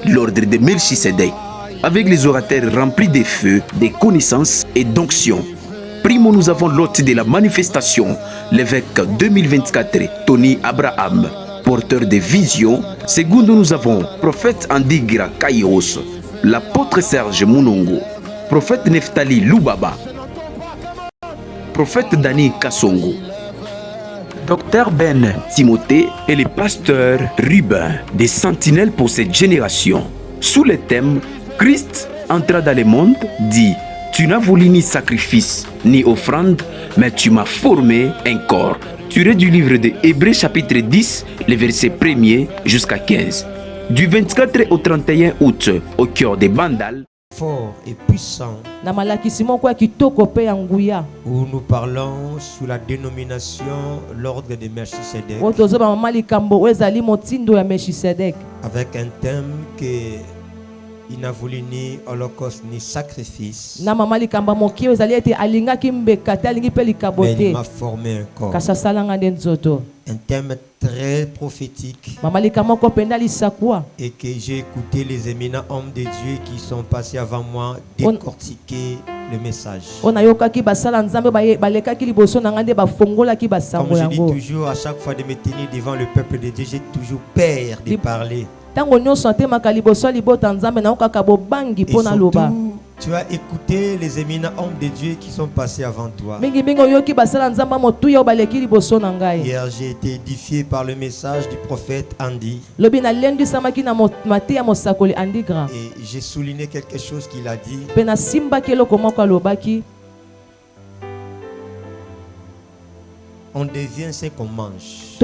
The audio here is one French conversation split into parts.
l'ordre de Melchisedec, avec les orateurs remplis de feu, de connaissances et d'onction. Primo, nous avons l'hôte de la manifestation, l'évêque 2024, Tony Abraham, porteur de visions. Secondo, nous avons prophète Andigra Kairos, l'apôtre Serge Munongo, prophète Neftali Lubaba, prophète Dani Kassongo, Docteur Ben Timothée et le pasteur Ruben, des sentinelles pour cette génération. Sous le thème Christ entra dans le monde, dit: tu n'as voulu ni sacrifice ni offrande, mais tu m'as formé un corps. Tiré du livre de Hébreux chapitre 10, les versets 1er jusqu'à 15. Du 24 au 31 août, au cœur des Bandal, fort et puissant, où nous parlons sous la dénomination l'ordre de Melchisedec, avec un thème que il n'a voulu ni holocauste ni sacrifice, mais il m'a formé un corps. Un thème très prophétique et que j'ai écouté les éminents hommes de Dieu qui sont passés avant moi décortiquer le message. Comme je dis toujours, à chaque fois de me tenir devant le peuple de Dieu, j'ai toujours peur de parler. Et surtout, tu as écouté les éminents hommes de Dieu qui sont passés avant toi. Hier, j'ai été édifié par le message du prophète Andy. Et j'ai souligné quelque chose qu'il a dit. On devient ce qu'on mange.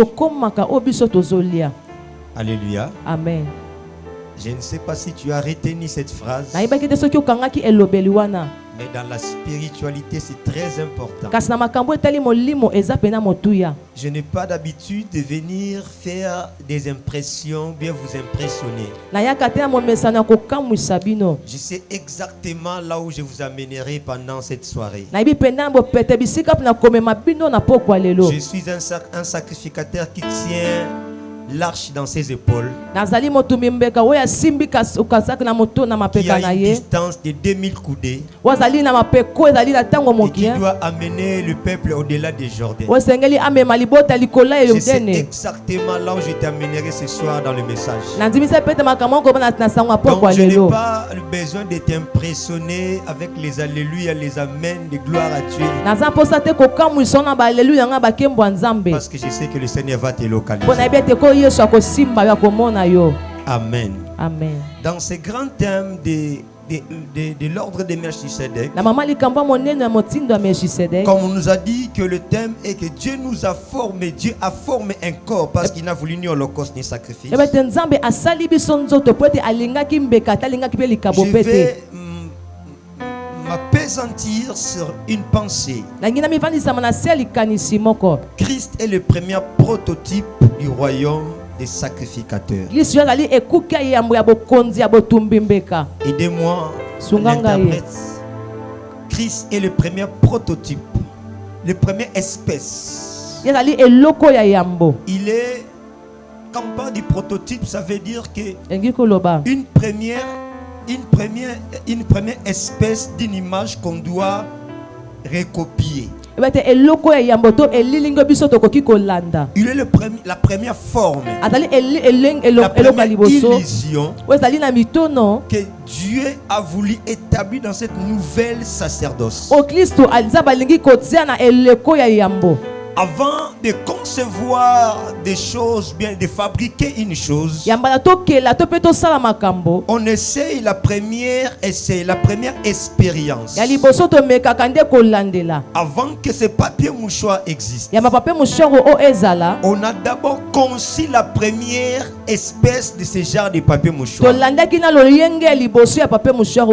Alléluia. Amen. Je ne sais pas si tu as retenu cette phrase, mais dans la spiritualité, c'est très important. Je n'ai pas d'habitude de venir faire des impressions, bien vous impressionner. Je sais exactement là où je vous amènerai pendant cette soirée. Je suis un sacrificateur qui tient l'arche dans ses épaules, qui a une distance de 2000 coudées et qui doit amener le peuple au-delà des Jourdains. Je sais exactement là où je t'amènerai ce soir dans le message. Donc je n'ai pas besoin de t'impressionner avec les alléluia, les amens, les gloires à Dieu, parce que je sais que le Seigneur va te localiser. Amen. Amen. Dans ce grand thème de l'ordre de Melchisedec, comme on nous a dit que le thème est que Dieu nous a formé, Dieu a formé un corps parce qu'il n'a voulu ni holocauste ni sacrifice. Je vais m'appesantir sur une pensée. Christ est le premier prototype du royaume des sacrificateurs. Aidez-moi, l'interprète. Christ est le premier prototype, le premier espèce. Il est, quand on parle du prototype, ça veut dire que une première espèce d'une image qu'on doit recopier. Il est la première forme, la première illusion que Dieu a voulu établir dans cette nouvelle sacerdoce. Avant de concevoir des choses, bien de fabriquer une chose, on essaye la première essai, la première expérience. Avant que ce papier mouchoir existe, on a d'abord conçu la première espèce de ce genre de papier mouchoir.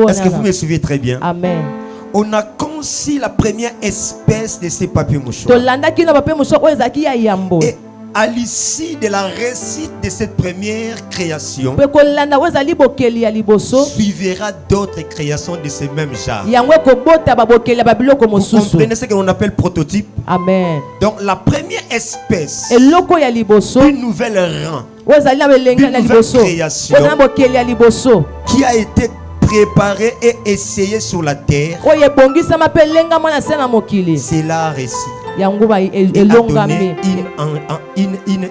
Est-ce que vous me suivez très bien? Amen. On a conçu la première espèce de ces papiers mouchoirs. Et à l'issue de la réussite de cette première création, suivra d'autres créations de ce même genre. Vous comprenez ce que l'on appelle prototype? Amen. Donc la première espèce, une nouvelle rang, une nouvelle création qui a été préparée et essayée sur la terre, c'est la réussite. Il a donné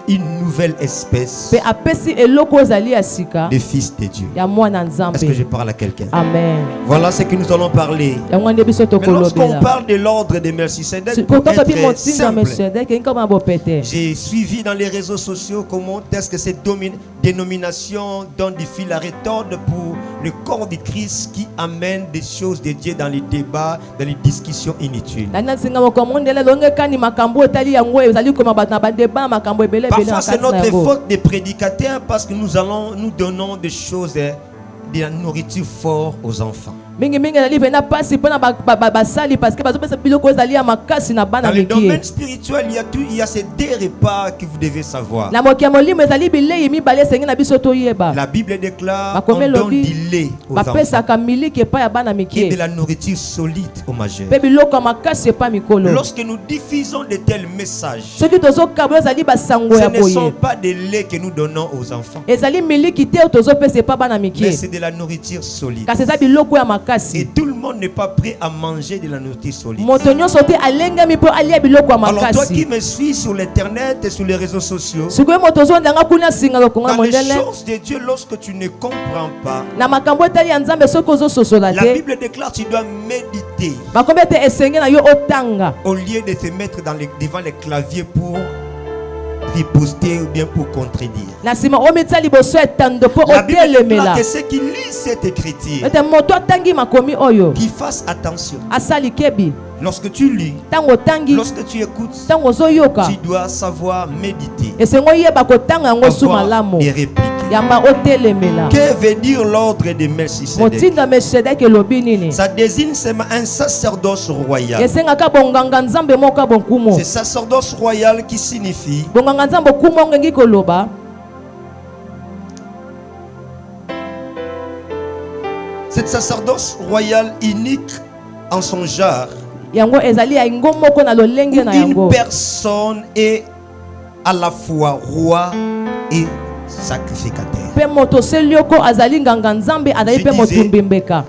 une nouvelle espèce de fils de Dieu. Est-ce que je parle à quelqu'un? Amen. Voilà ce que nous allons parler. Mais lorsqu'on parle de l'ordre de Melchisedec, j'ai suivi dans les réseaux sociaux comment est-ce que cette dénomination donne du fil à retordre pour le corps de Christ qui amène des choses de Dieu dans les débats, dans les discussions inutiles. Parfois c'est notre faute de prédicateurs parce que nous donnons des choses, de la nourriture forte aux enfants. Dans le domaine spirituel, il y a ces deux repas que vous devez savoir. La Bible déclare qu'on donne du lait aux enfants et de la nourriture solide aux majeurs. Lorsque nous diffusons de tels messages, ce ne sont pas des laits que nous donnons aux enfants, mais c'est de la nourriture solide. Et tout le monde n'est pas prêt à manger de la nourriture solide. Alors toi qui me suis sur l'internet et sur les réseaux sociaux, dans les choses de Dieu, lorsque tu ne comprends pas, la Bible déclare que tu dois méditer au lieu de te mettre devant les claviers pour riposter ou bien pour contredire. La Bible déclare que ceux qui lisent cette écriture, qui fassent attention. Lorsque tu lis, lorsque tu écoutes, tu dois savoir méditer avant de répliquer. Que veut dire l'ordre de Melchisedec? Ça désigne un sacerdoce royal. C'est sacerdoce royal qui signifie cette sacerdoce royal unique en son genre. Une personne est à la fois roi et sacrificateur.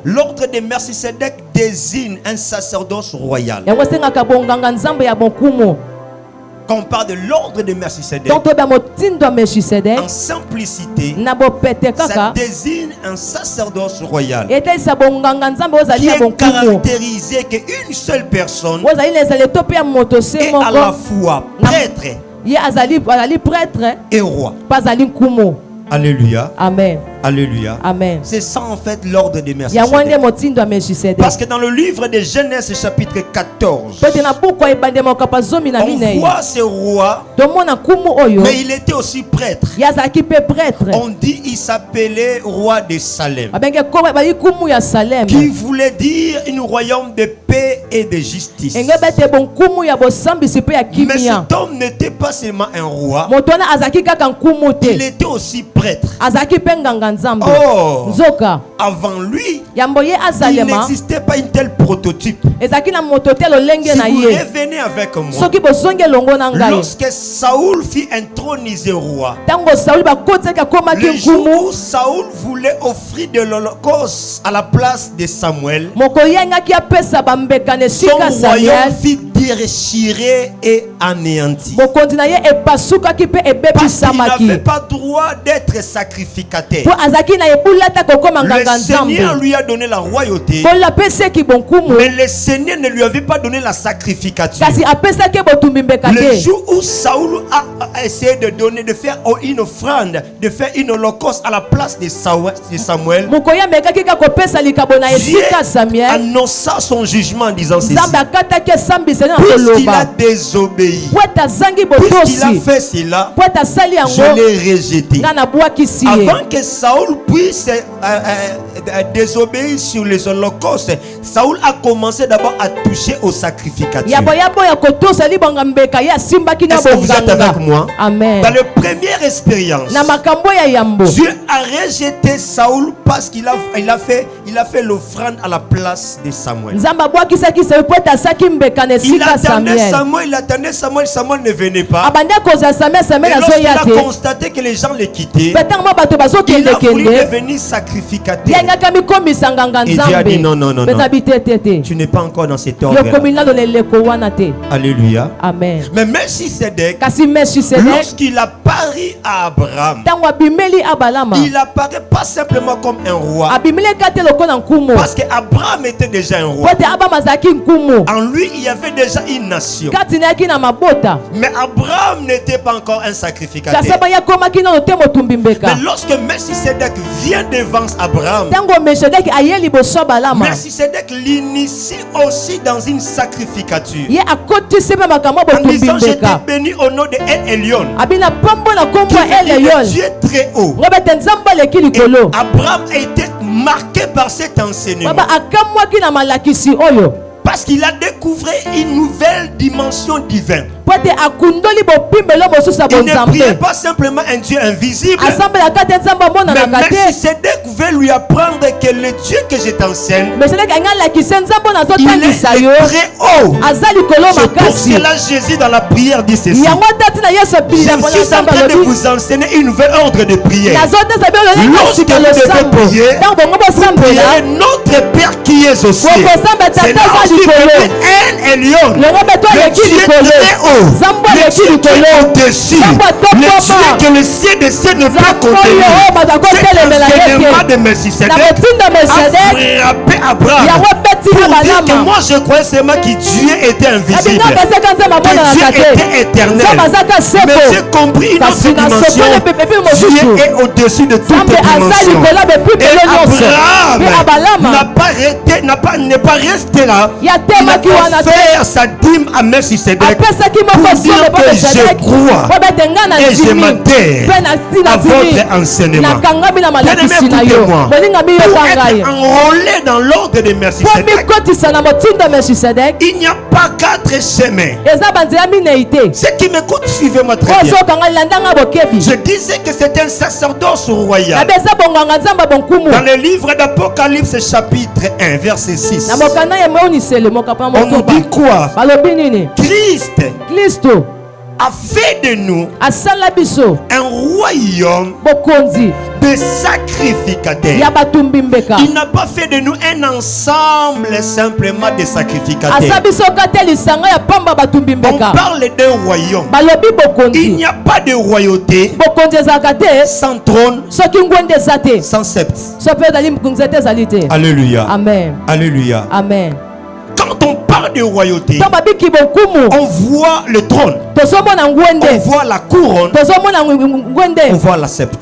L'ordre de Melchisedec désigne un sacerdoce royal. Quand on parle de l'ordre de Melchisedec, en simplicité, ça désigne un sacerdoce royal qui est caractérisé qu'une seule personne est à la fois prêtre et roi. Alléluia. Amen. Alléluia. Amen. C'est ça en fait l'ordre de Melchisedec. Parce que dans le livre de Genèse chapitre 14, on voit ce roi, mais il était aussi prêtre. On dit il s'appelait roi de Salem, qui voulait dire un royaume de paix et de justice. Mais cet homme n'était pas seulement un roi, il était aussi prêtre. Oh, avant lui, il n'existait pas une telle prototype. Si vous revenez avec moi, lorsque Saoul fit introniser roi, le jour où Saoul voulait offrir de l'holocauste à la place de Samuel, son royaume fit déchirer et anéanti. Parce qu'il n'avait pas droit d'être sacrificateur. Le Seigneur lui a donné la royauté, mais le Seigneur ne lui avait pas donné la sacrificature. Le jour où Saoul a essayé de faire une offrande, de faire une holocauste à la place de Samuel, Dieu annonça son jugement en disant ceci: puisqu'il a désobéi, puisqu'il a fait cela, je l'ai rejeté. Avant que Saoul puisse désobéir sur les holocaustes, Saoul a commencé d'abord à toucher au sacrificateur. Est-ce que vous êtes avec moi? Amen. Dans la première expérience, Dieu a rejeté Saoul parce qu'il a fait l'offrande à la place de Samuel. Il attendait Samuel, Samuel ne venait pas. Et lorsqu'il a constaté que les gens le quittaient, il a voulu devenir sacrificateur. Et Dieu a dit non, tu n'es pas encore dans cet ordre. Alléluia. Amen. Mais Melchisedec, lorsqu'il a paru à Abraham, il apparaît pas simplement comme un roi, parce qu'Abraham était déjà un roi. En lui, il y avait déjà une nation. Mais Abraham n'était pas encore un sacrificateur. Mais lorsque Melchisedec vient devant Abraham, Melchisedec l'initie aussi dans une sacrificature. En disant, je t'ai béni au nom de El Elyon, qui est le Dieu très haut. Et Abraham a été marqué par cet enseignement, parce qu'il a découvert une nouvelle dimension divine. Il ne priait pas simplement un Dieu invisible, mais Melchisedec veut lui apprendre que le Dieu que je t'enseigne, il est très haut. C'est pour cela Jésus dans la prière dit ceci: je suis en train de vous enseigner une nouvelle ordre de prière. Lorsque vous devez prier, vous priez notre Père qui est aux cieux. C'est là où El Elyon, le Dieu très haut, le Dieu qui est au-dessus, le Dieu que le ciel des cieux ne peut contenir. Cet enseignement de Melchisedec a frappé Abraham pour dire que moi je croyais seulement que Dieu était invisible, que Dieu était éternel. Mais j'ai compris une autre dimension. Dieu est au-dessus de toutes les dimensions. Et Abraham n'est pas resté là. Il a offert sa dîme à Melchisedec pour dire que je crois et je m'adhère à votre enseignement. Bien-aimé, écoutez-moi. Pour être enrôlé dans l'ordre de Melchisedec, il n'y a pas 4 chemins. Ceux qui m'écoutent, suivez-moi très bien. Je disais que c'est un sacerdoce royal. Dans le livre d'Apocalypse chapitre 1 verset 6, on nous dit quoi? Christ a fait de nous un royaume de sacrificateurs. Il n'a pas fait de nous un ensemble simplement de sacrificateurs. On parle d'un royaume. Il n'y a pas de royauté sans trône, sans sceptre. Alléluia. Amen. Alléluia. Amen. Quand on parle de royauté, on voit le trône, on voit la couronne, on voit la sceptre.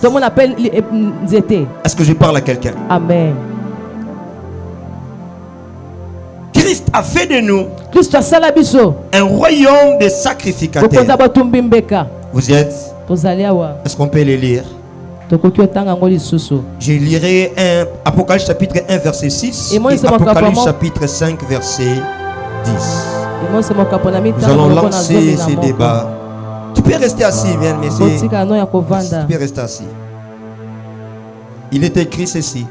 Est-ce que je parle à quelqu'un? Amen. Christ a fait de nous un royaume de sacrificateurs. Vous y êtes? Est-ce qu'on peut les lire? Je lirai Apocalypse chapitre 1 verset 6 et Apocalypse chapitre 5 verset 10. Nous allons lancer ces débats. Tu peux rester assis, bien, mais tu peux rester assis. Il est écrit ceci: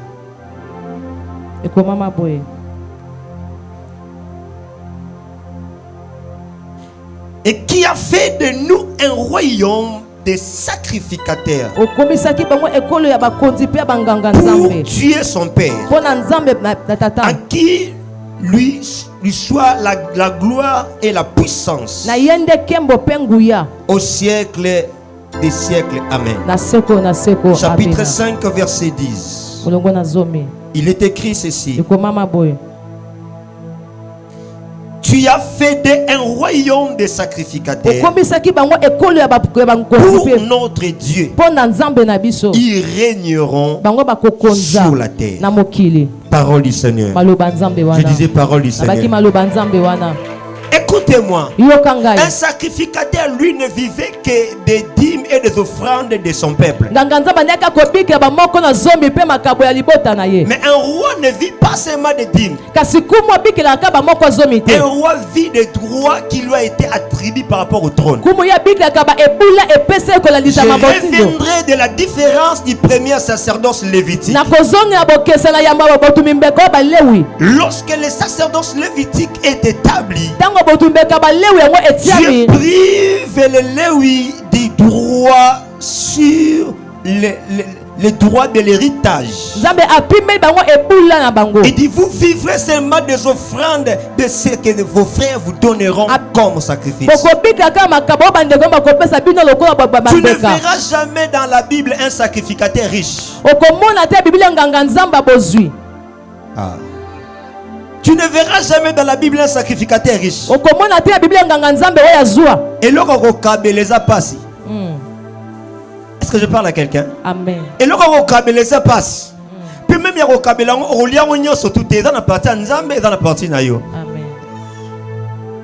et qui a fait de nous un royaume des sacrificateurs pour Dieu son Père, à qui lui soit la gloire et la puissance au siècle des siècles. Amen. Chapitre 5 verset 10. Il est écrit ceci: tu as fait un royaume de sacrificateurs pour notre Dieu. Ils régneront sur la terre. Parole du Seigneur. Je disais parole du Seigneur. Écoutez-moi. Un sacrificateur, lui, ne vivait que des dîmes et des offrandes de son peuple. Mais un roi ne vit pas seulement des dîmes. Un roi vit des droits qui lui a été attribués par rapport au trône. Je reviendrai de la différence du premier sacerdoce lévitique. Lorsque le sacerdoce lévitique est établi, Dieu prive les Lévis du droit sur les droits de l'héritage. Il dit, vous vivrez seulement des offrandes de ce que vos frères vous donneront comme sacrifice. Tu ne verras jamais dans la Bible un sacrificateur riche. Tu ne verras jamais dans la Bible un sacrificateur riche. Et là, on les a passés. Est-ce que je parle à quelqu'un? Amen. Et là, on les a passés. Puis même, il y a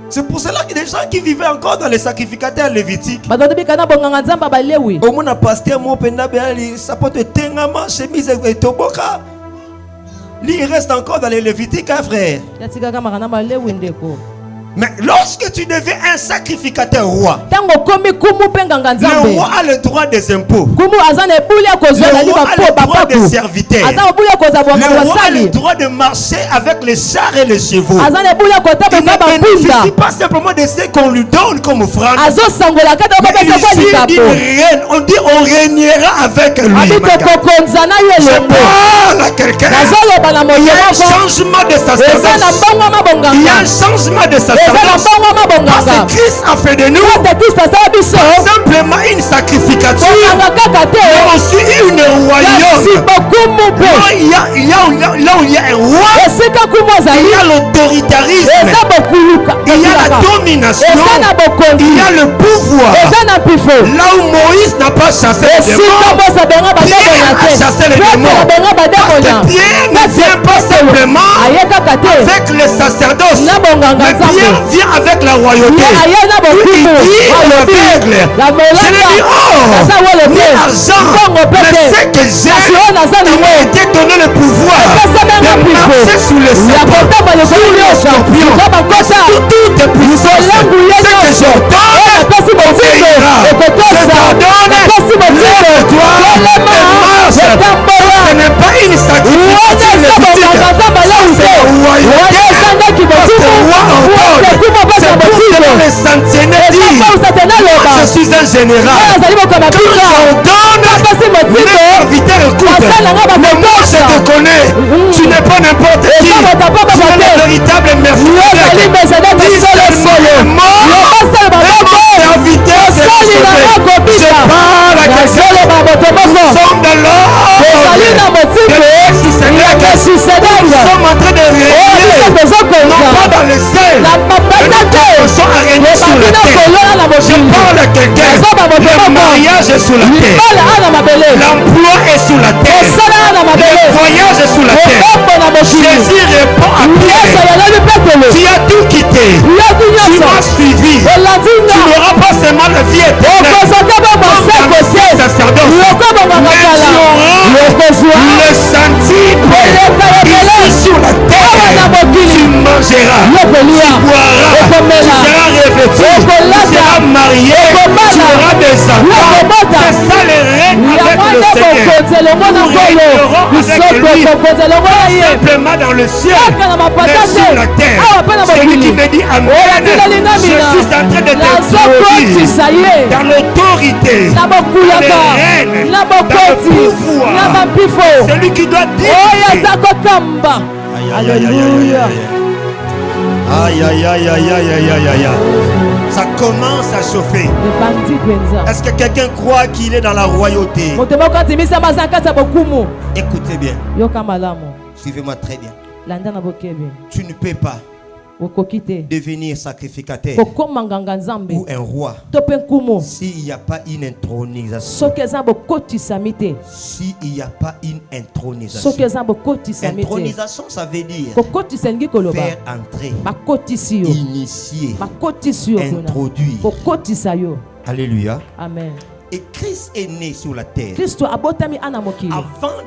c'est pour cela qu'il y a des gens qui vivaient encore dans les sacrificateurs lévitiques. Au moins, un pasteur, mon penda, ça peut être tengama, chemise et toboka. Il reste encore dans les lévitiques, hein, frère. Mais lorsque tu deviens un sacrificateur roi, le roi a le droit des impôts. Le roi a le droit des serviteurs. Le roi a le droit de marcher avec les chars et les chevaux. Il ne bénéficie pas simplement de ce qu'on lui donne comme offrande. Mais il règne. On dit on régnera avec lui. Je parle à quelqu'un. Il y a un changement de sacerdoce. Il y a un changement de sacerdoce. Parce que Christ a fait de nous pas simplement une sacrificature, mais aussi une royaume. Là où il y a un roi, il y a l'autoritarisme, il y a la domination, il y a le pouvoir. Là où Moïse n'a pas chassé les démons, Pierre a chassé les démons. Parce que Pierre ne vient pas simplement avec le sacerdoce, mais Pierre vient avec la royauté. Il dit à l'aveugle, je lui dis, oh, l'argent, mais ce que j'ai, il m'a été donné le pouvoir de marcher sous les serpents, sous les scorpions, sous toutes les puissances. Ce que j'ordonne, obéira. Je t'ordonne, lève-toi et marche. Ce n'est pas une sacrificature lévitique, c'est la royauté. Parce que roi ordonne. C'est pour cela les sentinelles disent, je suis un général. Quand j'ordonne, mes serviteurs écoutent. Mais moi je te connais. Tu n'es pas n'importe qui. Tu es le véritable mercenaire. Dis seulement le mot. Et mon serviteur sera sauvé. Je parle à quelqu'un. Nous sommes dans l'ordre de Melchizedek. Nous sommes en train de régner. Non pas dans le ciel. Nous sommes à régner sur la terre. Je parle à quelqu'un. Le mariage est sur la terre. L'emploi est sur la terre. Le voyage est sur la terre. Jésus répond à Pierre. Tu as tout quitté. Tu m'as suivi. Tu n'auras pas seulement la vie éternelle comme sacerdoce, mais tu auras le centime ici sur la terre. Tu mangeras, tu boiras, tu seras revêtu, tu seras marié, tu auras des enfants. C'est ça le règne avec le Seigneur. Nous régnerons avec lui, pas simplement dans le ciel, mais sur la terre. Celui qui me dit Amen, je suis en train de t'introduire dans l'autorité, dans le règne, dans le pouvoir. Celui qui doit dire. Alléluia. Aïe aïe aïe aïe aïe aïe aïe aïe. Ça commence à chauffer. Est-ce que quelqu'un croit qu'il est dans la royauté? Écoutez bien. Suivez-moi très bien. Tu ne peux pas devenir sacrificateur ou un roi s'il n'y a pas une intronisation. S'il n'y a pas une intronisation. Intronisation, ça veut dire faire entrer, initier, introduire. Alléluia. Amen. Et Christ est né sur la terre. Avant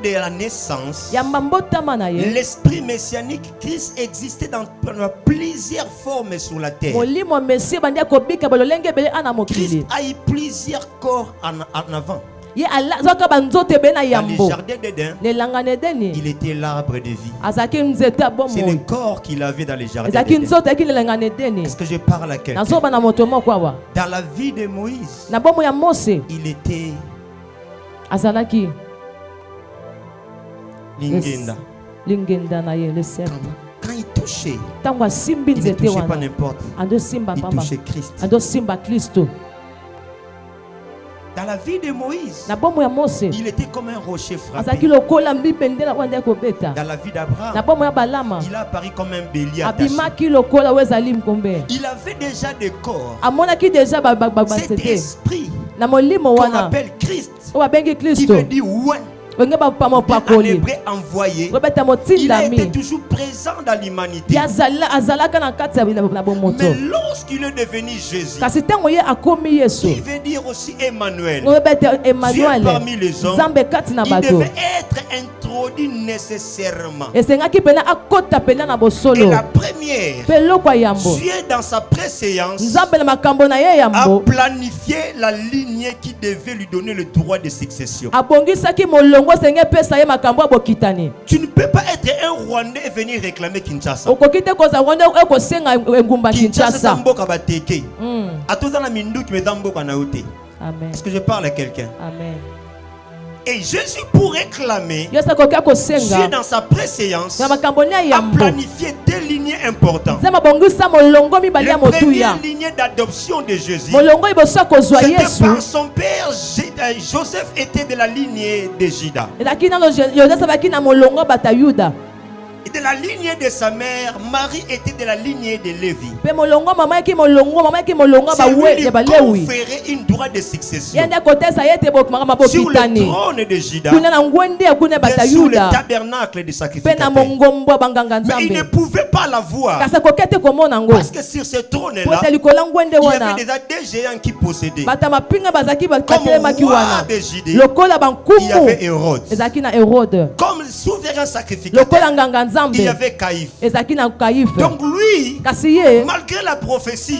de la naissance, l'esprit messianique Christ existait dans plusieurs formes sur la terre. Christ a eu plusieurs corps en avant. Dans le jardin d'Éden, il était l'arbre de vie. C'est le corps qu'il avait dans le jardin d'Éden. Est-ce que je parle à quelqu'un? Dans la vie de Moïse, il était Lingenda. Quand il touchait, il ne touchait pas n'importe. Il touchait Christ. Dans la vie de Moïse, il était comme un rocher frappé. Dans la vie d'Abraham, il a apparu comme un bélier attaché. Il avait déjà des corps. Cet esprit qu'on appelle Christ, qui veut dire ouais. En hébreu envoyé, il a été toujours présent dans l'humanité. Mais lorsqu'il est devenu Jésus, il veut dire aussi Emmanuel, Dieu parmi les hommes, il devait être introduit nécessairement. Et la première, Dieu dans sa préséance a planifié la lignée qui devait lui donner le droit de succession. Tu ne peux pas être un Rwandais et venir réclamer Kinshasa. Kinshasa mboka bateke. Atozana minduki medamboka na ote. Amen. Est-ce que je parle à quelqu'un? Amen. Et Jésus, pour réclamer, Dieu dans sa préséance a planifié deux lignées importantes. La première lignée d'adoption de Jésus, c'était par son père Joseph était de la lignée de Juda. Et de la lignée de sa mère, Marie était de la lignée de Lévi. C'est lui qui conférait une droit de succession sur le trône de Juda et sur le tabernacle de sacrificateur. Mais il ne pouvait pas l'avoir parce que sur ce trône-là, il y avait déjà des géants qui possédaient. Comme roi de Judée, il y avait Hérode. Comme souverain sacrificateur, il y avait Caïphe. Donc lui, malgré la prophétie,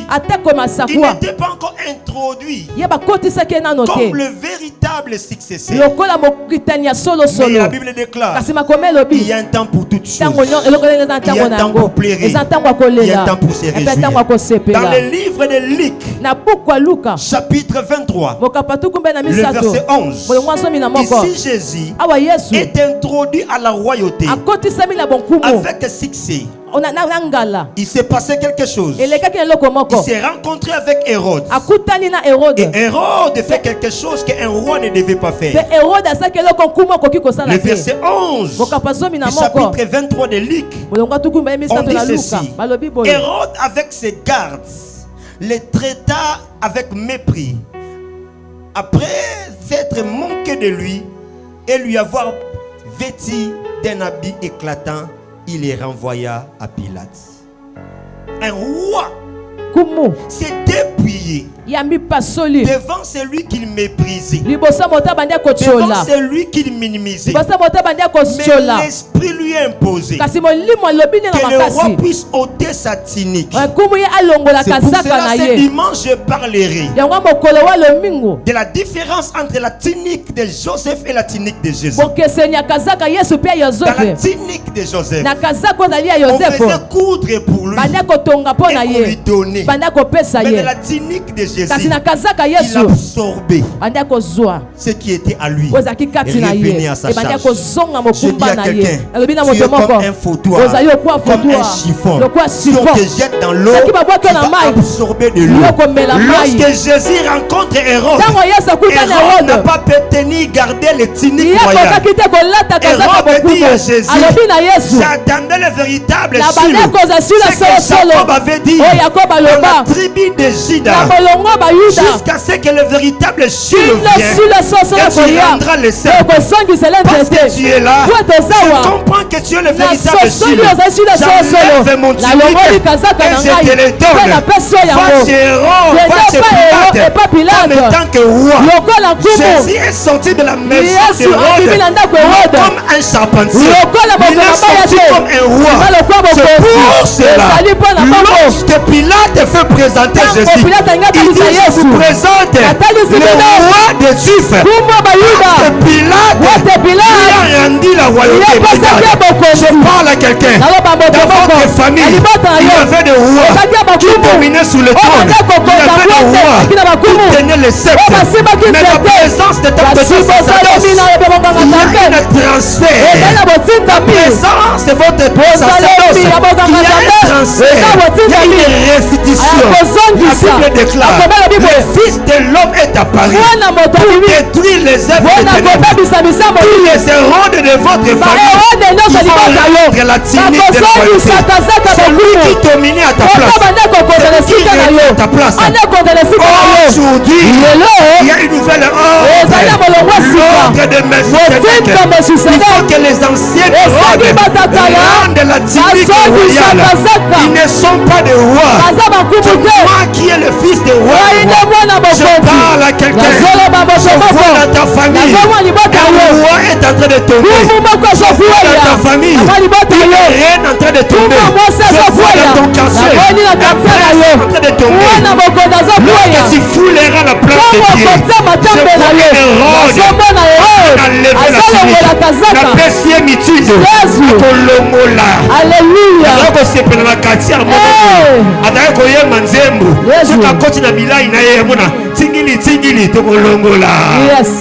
il n'était pas encore introduit comme le véritable successeur. Mais la Bible déclare il y a un temps pour toutes choses. Il y a un temps pour pleurer. Il y a un temps pour se réjouir. Dans le livre de Luc, chapitre 23, le verset 11, ici Jésus est introduit à la royauté avec succès. Il s'est passé quelque chose. Il s'est rencontré avec Hérode. Et Hérode fait quelque chose qu'un roi ne devait pas faire. Le verset 11 du chapitre 23 de Luc, on dit ceci: Hérode avec ses gardes les traita avec mépris. Après s'être moqué de lui et lui avoir vêtu d'un habit éclatant, il les renvoya à Pilate. Un roi s'est dépouillé devant celui qu'il méprisait, devant celui qu'il minimisait. Mais l'esprit lui a imposé que le roi puisse ôter sa tunique. C'est pour cela ce dimanche je parlerai de la différence entre la tunique de Joseph et la tunique de Jésus. Dans la tunique de Joseph, on faisait coudre pour lui et on lui donnait. Mais de la tunique de Jésus, il absorbait ce qui était à lui et revenait à sa charge. Je dis à quelqu'un, tu es comme un fautoir, comme un chiffon. Si on te jette dans l'eau, tu vas absorber de l'eau. Lorsque Jésus rencontre Hérode, Hérode n'a pas pu tenir garder les tuniques royales. Hérode dit à Jésus, j'attendais le véritable Shiloh. C'est que Jacob avait dit dans la tribu de Juda, jusqu'à ce que le véritable Shiloh vienne et tu rendras les seins. Parce que tu es là, je comprends que tu es le véritable Shiloh. J'enlève mon tunique et je te le donne. Va chez Hérode, va chez Pilate, en tant que roi. Jésus est sorti de la maison d'Hérode comme un charpentier. Il est sorti comme un roi. C'est pour cela, lorsque Pilate fait présenter Jésus, il dit je vous présente le roi des Juifs. Parce que Pilate lui a rendu la royauté. Je parle à quelqu'un. Dans votre famille, il y avait des rois qui dominaient sous le trône. Il y avait des rois qui tenaient les sceptres. Mais la présence de ta petite sacerdoce, il y a un transfert. La présence de votre sacerdoce, il y a un transfert. Il y a une restitution. La Bible déclare, le Fils de l'homme est apparu pour détruire les œuvres de ténèbres. Tous les héros de votre famille qui vont rendre la tunique de la royauté. Celui qui dominait à ta place, celui qui régnait à ta place. Aujourd'hui, il y a une nouvelle ordre de Melchizedek. Il faut que les anciens rendent la tunique royale. Ils ne sont pas des rois. C'est moi qui est le fils des rois. Je parle à quelqu'un. Je vois dans ta famille un roi est en train de tomber. Je vois dans ta famille une reine en train de tomber. Je vois dans ton quartier un prince en train de tomber. Lorsque tu fouleras la place de Dieu, je vois Hérode a levé la tunique. La pessimitude kolongola. Alléluia. Nakosepela na kati ya moto. Ataka koyema nzembo. Soka koti na bilai na ye mona. Tingili tokolongola.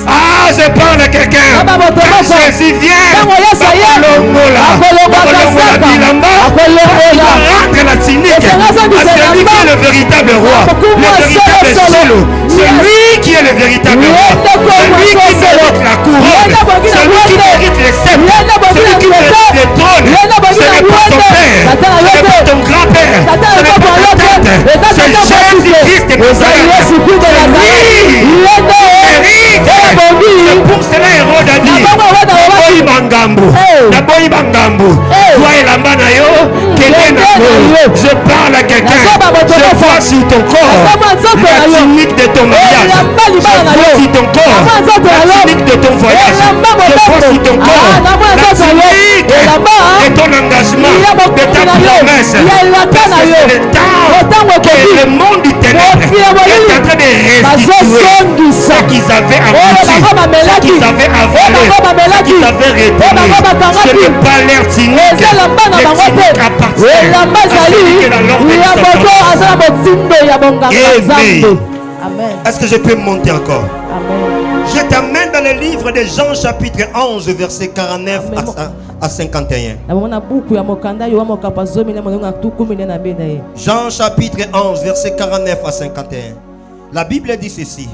Ah, je parle à quelqu'un. Quand Jésus vient, kolongola. Kolongola bilamba. Il va rendre la tunique à celui qui est le véritable roi. Le véritable Shiloh. Celui qui est le véritable roi. Celui qui mérite la couronne. Celui qui mérite les sceptres. Celui qui mérite les trônes. Ce n'est pas ton père. Ce n'est pas ton grand-père. Ce n'est pas ta tante. C'est Jésus-Christ de Nazareth. C'est pour cela Hérode a dit Naboyi Bangambo. Toi et la manayo, je parle à quelqu'un. Je vois sur ton corps la tunique de ton mariage. Je vois sur ton corps la tunique de ton voyage. Je vois sur ton corps la tunique de ton engagement, de ta promesse. Parce que c'est le temps que le monde du ténèbre est en train de restituer ce qu'ils avaient engagé, ce qu'ils avaient avalé, ce qu'ils avaient retenu. Ce n'est pas leur tunique. Les tuniques appartiennent à celui qui est dans l'ordre de Amen. Est-ce que je peux monter encore? Amen. Je t'amène dans le livre de Jean chapitre 11 verset 49 à 51. Jean chapitre 11 verset 49 à 51. La Bible dit ceci.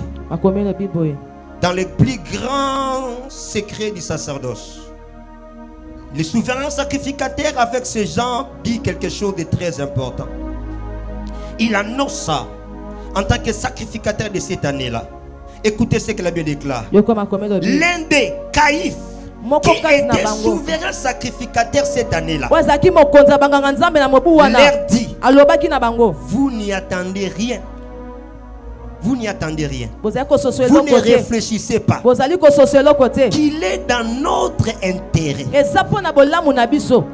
Dans les plus grands secrets du sacerdoce, le souverain sacrificateur avec ces gens dit quelque chose de très important. Il annonce ça en tant que sacrificateur de cette année-là. Écoutez ce que la Bible déclare. L'un des Caïphes qui était souverain sacrificateur cette année-là leur dit, vous n'y attendez rien. Vous n'y attendez rien. Vous ne réfléchissez pas qu'il est dans notre intérêt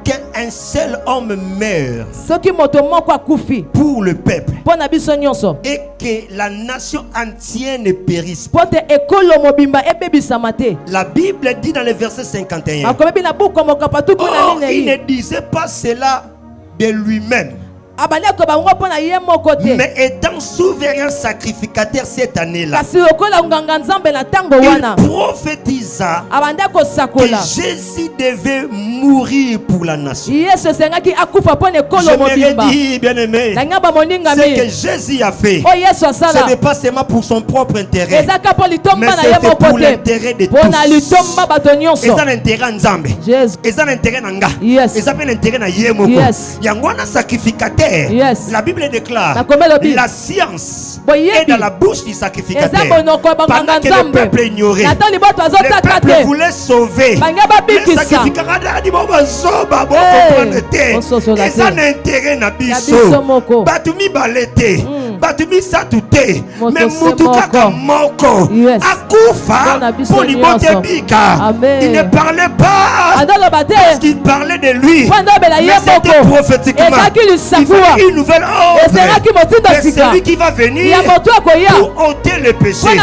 qu'un seul homme meure pour le peuple et que la nation entière ne périsse pas. La Bible dit dans le verset 51, or, il ne disait pas cela de lui-même. Mais étant souverain sacrificateur cette année-là, il prophétisa que Jésus devait mourir pour la nation. Je me dis, bien-aimé, ce que Jésus a fait, ce n'est pas seulement pour son propre intérêt, mais c'est pour l'intérêt de tous. C'est un intérêt en Zambie. C'est un intérêt en Nga. C'est un intérêt en Yemoko. Il y a un sacrificateur. La Bible déclare la science est dans la bouche du sacrificateur. Pendant que le peuple ignorait, le peuple voulait sauver. Le sacrificateur a dit c'est un intérêt na biso. Batumi balete. Batumi satute. Mais mutuka kamoko. Akufa pour l'imote bika. Il ne parlait pas parce qu'il parlait de lui. Mais c'était prophétiquement. Une nouvelle ordre. C'est celui qui va venir pour ôter le péché. Et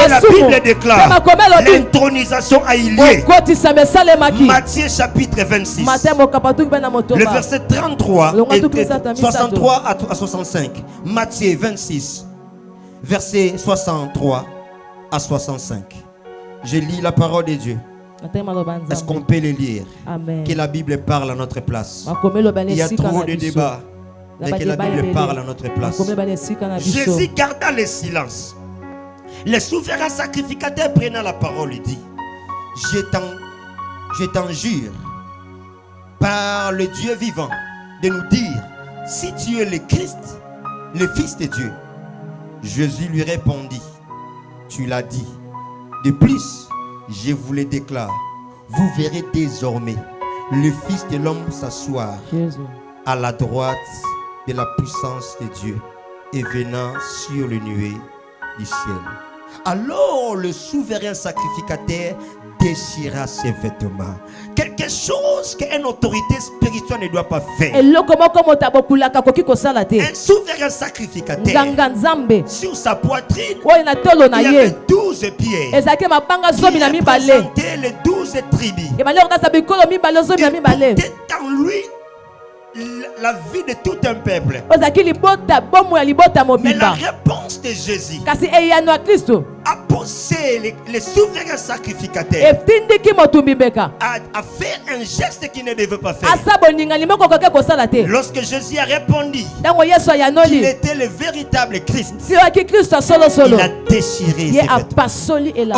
la Bible déclare l'intronisation a eu lieu. Matthieu chapitre 26. Le verset 33 et 63 à 65. Matthieu 26. Verset 63 à 65. Je lis la parole de Dieu. Est-ce qu'on peut le lire? Amen. Que la Bible parle à notre place. Il y a trop de débats. Mais que la Bible parle à notre place. Jésus garda le silence. Le souverain sacrificateur prenant la parole, il dit: je t'en jure par le Dieu vivant de nous dire si tu es le Christ, le Fils de Dieu. Jésus lui répondit: tu l'as dit. De plus, je vous le déclare, vous verrez désormais le Fils de l'homme s'asseoir à la droite de la puissance de Dieu et venant sur le nuée du ciel. Alors le souverain sacrificateur déchira ses vêtements. Quelque chose qu'une autorité spirituelle ne doit pas faire. Un souverain sacrificateur, sur sa poitrine, il y avait 12 pierres. Il représentait les 12 tribus. Et dans lui la vie de tout un peuple. Mais la réponse de Jésus a poussé les souverains sacrificateurs à faire un geste qu'il ne devait pas faire. Lorsque Jésus a répondu qu'il était le véritable Christ, il a déchiré ses vêtements.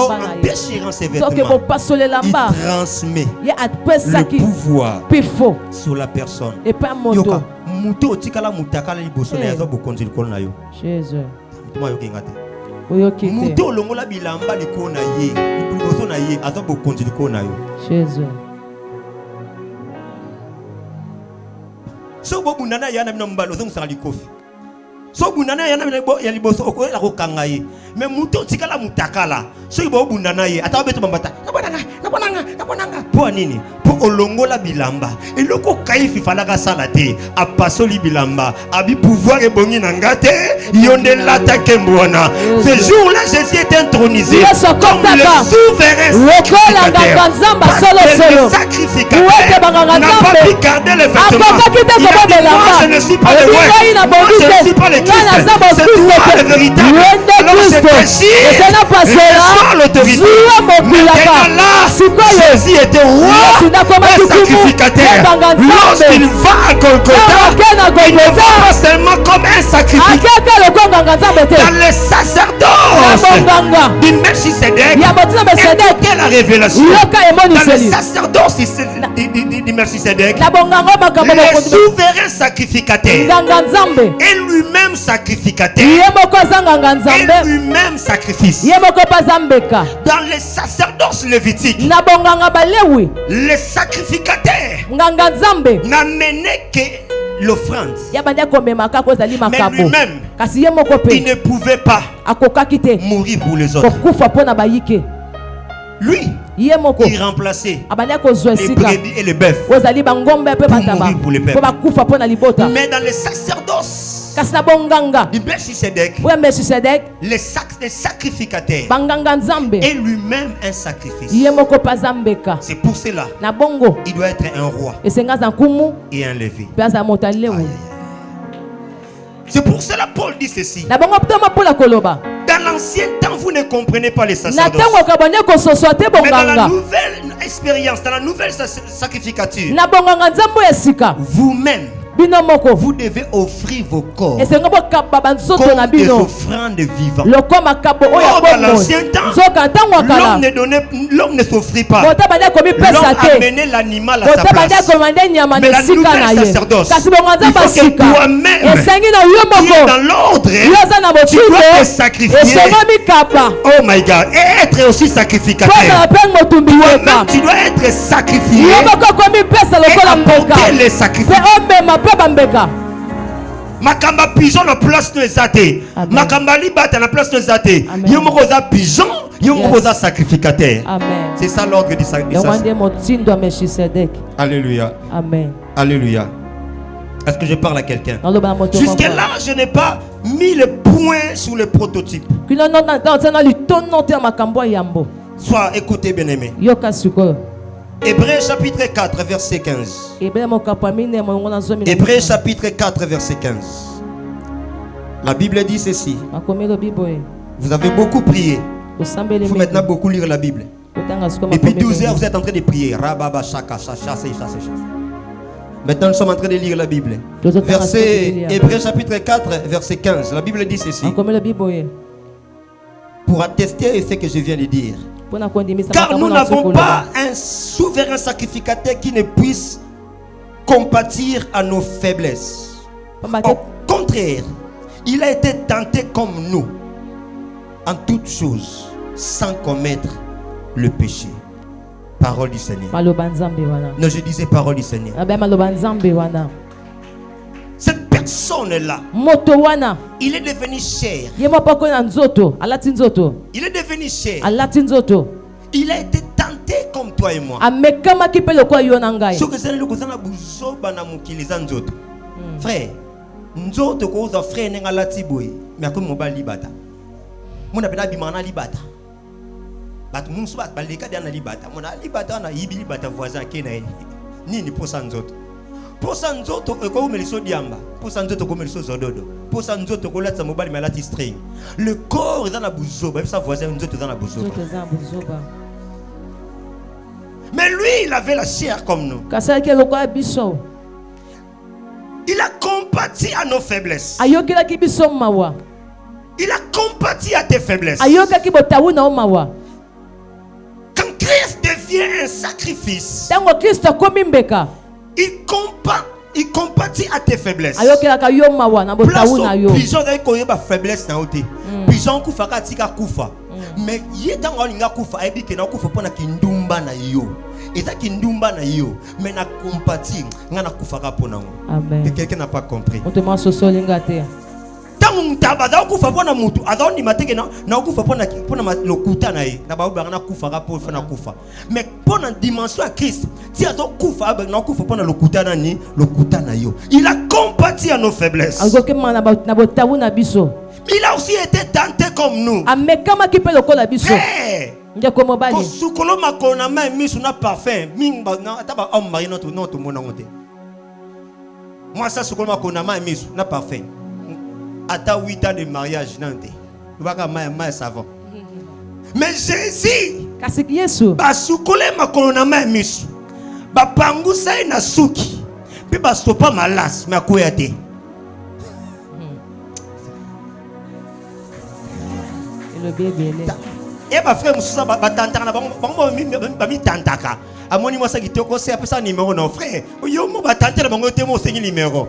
En déchirant ses vêtements, il transmet le pouvoir sur la personne. Yoka muto otikala mutakala liboso na yazo bokonzi likolo na yo. Jésus. Mutuma yo kengate. Muto longola bilamba likolo na ye, liboso na ye azo bokonzi likolo na yo. Jésus. So bobundana yana bino mbalo zo musala likofi. So bundana yana bino ya liboso okola ko kangaye. Mais muto otikala mutakala. So bobundana ye atabeto bambata. Nabonanga. Po nini? Olongola bilamba eloko kaifi falaka salate apasoli bilamba abi pouvoir ebongi nangate yonde l'attaque mbona. Ce jour-là Jésus est intronisé comme le souverain sacrificateur. N'a pas pu garder les vêtements. Il a dit: moi je ne suis pas le roi, moi je ne suis pas le Christ, c'est toi le véritable. Alors je déchire et je sors l'autorité. Maintenant là Jésus était roi, un sacrificateur. Lorsqu'il va à Golgotha, il ne va pas seulement comme un sacrificateur. Dans le sacerdoce du Melchisedec, écoutez la révélation. Dans le sacerdoce du Melchisedec, le souverain sacrificateur et lui-même sacrificateur et lui-même sacrifice. Dans le sacerdoce lévitique, le sacrificateur n'amenait que l'offrande. Mais lui-même, il ne pouvait pas mourir pour les autres. Lui, il remplaçait les brebis et les bœufs pour mourir pour les peuples. Mais dans le sacerdoce du Melchisedec, le sacrificateur est lui-même un sacrifice. C'est pour cela il doit être un roi et un lévite. C'est pour cela Paul dit ceci. Dans l'ancien temps, vous ne comprenez pas les sacerdoces. Mais dans la nouvelle expérience, dans la nouvelle sacrificature, vous-même, vous devez offrir vos corps comme des offrandes vivantes. Or, dans l'ancien temps, l'homme ne s'offrit pas. L'homme amenait l'animal à sa place. Mais la nouvelle sacerdoce, il faut que toi-même, qui es dans l'ordre, tu dois te sacrifier. Oh my God. Et être aussi sacrificateur. Toi-même, tu dois être sacrifié et apporter les sacrifices. Makamba pigeon la place no ezate. Makamba libata la place no ezate. Yomoko za pigeon, yomoko za sacrificateur. C'est ça l'ordre du sacrifice. Alléluia. Amen. Alléluia. Est-ce que je parle à quelqu'un? Jusque-là, je n'ai pas mis le point sur le prototype. Sois écouté, bien-aimé. Hébreux chapitre 4, verset 15. Hébreux chapitre 4, verset 15. La Bible dit ceci. Vous avez beaucoup prié. Il faut maintenant beaucoup lire la Bible. Depuis 12 heures, vous êtes en train de prier. Maintenant, nous sommes en train de lire la Bible. Verset Hébreux chapitre 4, verset 15. La Bible dit ceci. Pour attester ce que je viens de dire. Car nous n'avons pas un souverain sacrificateur qui ne puisse compatir à nos faiblesses. Au contraire, il a été tenté comme nous en toutes choses, sans commettre le péché. Parole du Seigneur. Non, je disais parole du Seigneur. Cette personne-là, il est devenu cher. Il est devenu cher. Il a été tenté comme toi et moi. Frère, nzoto ko za frère nenga latiboy, mais comme mo ba libata. Mon abena bimana libata. Bat mun so bat baleka dana libata. Mon libata na yibi libata voisin ke na nini posa nzoto. Posa nzoto ko meliso diamba. Posa nzoto ko meliso zododo. Posa nzoto ko latsa mobile malati string. Le corps est dans la bouzoba, sa voisin nzoto dans la bouzoba. Mais lui, il avait la chair comme nous. Il a compati à nos faiblesses. Il a compati à tes faiblesses. Quand Christ devient un sacrifice, il compatit à tes faiblesses. Place au pigeon avec faiblesse na ote. Pigeon kufa katika kufa. Mais yeta ngolinga kufa ebi ke na kufa pona kindumba na yo. Eza kindumba na yo, mais na compati ngana kufa ka pona ngo. Amen. Quelqu'un n'a pas compris. On te mange soso lingate. Tangu mtaba za kufa pona mutu, aza ni mateke na kufa pona lokuta na ye. Na ba na kufa ka pona na kufa. Mais pona dimension à Christ, si aza kufa na kufa pona lokuta na ni, lokuta na yo. Il a compati à nos faiblesses. Il a aussi été tenté comme nous. Hey! Sukolo makona ma misu na parfum mingba na taba homme mari notre mona ngote. Moi ça sukolo makona ma misu na parfum. Ata 8 ans de mariage nante. Baka ma savant. Mais Jésus kasiki Yesu ba sukolo makona ma misu. Ba pangusa na suki. Pe ba stopa malas ma koyate. Le bébé et ma frère Moussa batantaka na bango mi tantaka amoni moi ça qui te conseille après ça numéro non frère yo mo batantela bango te mo sengi numéro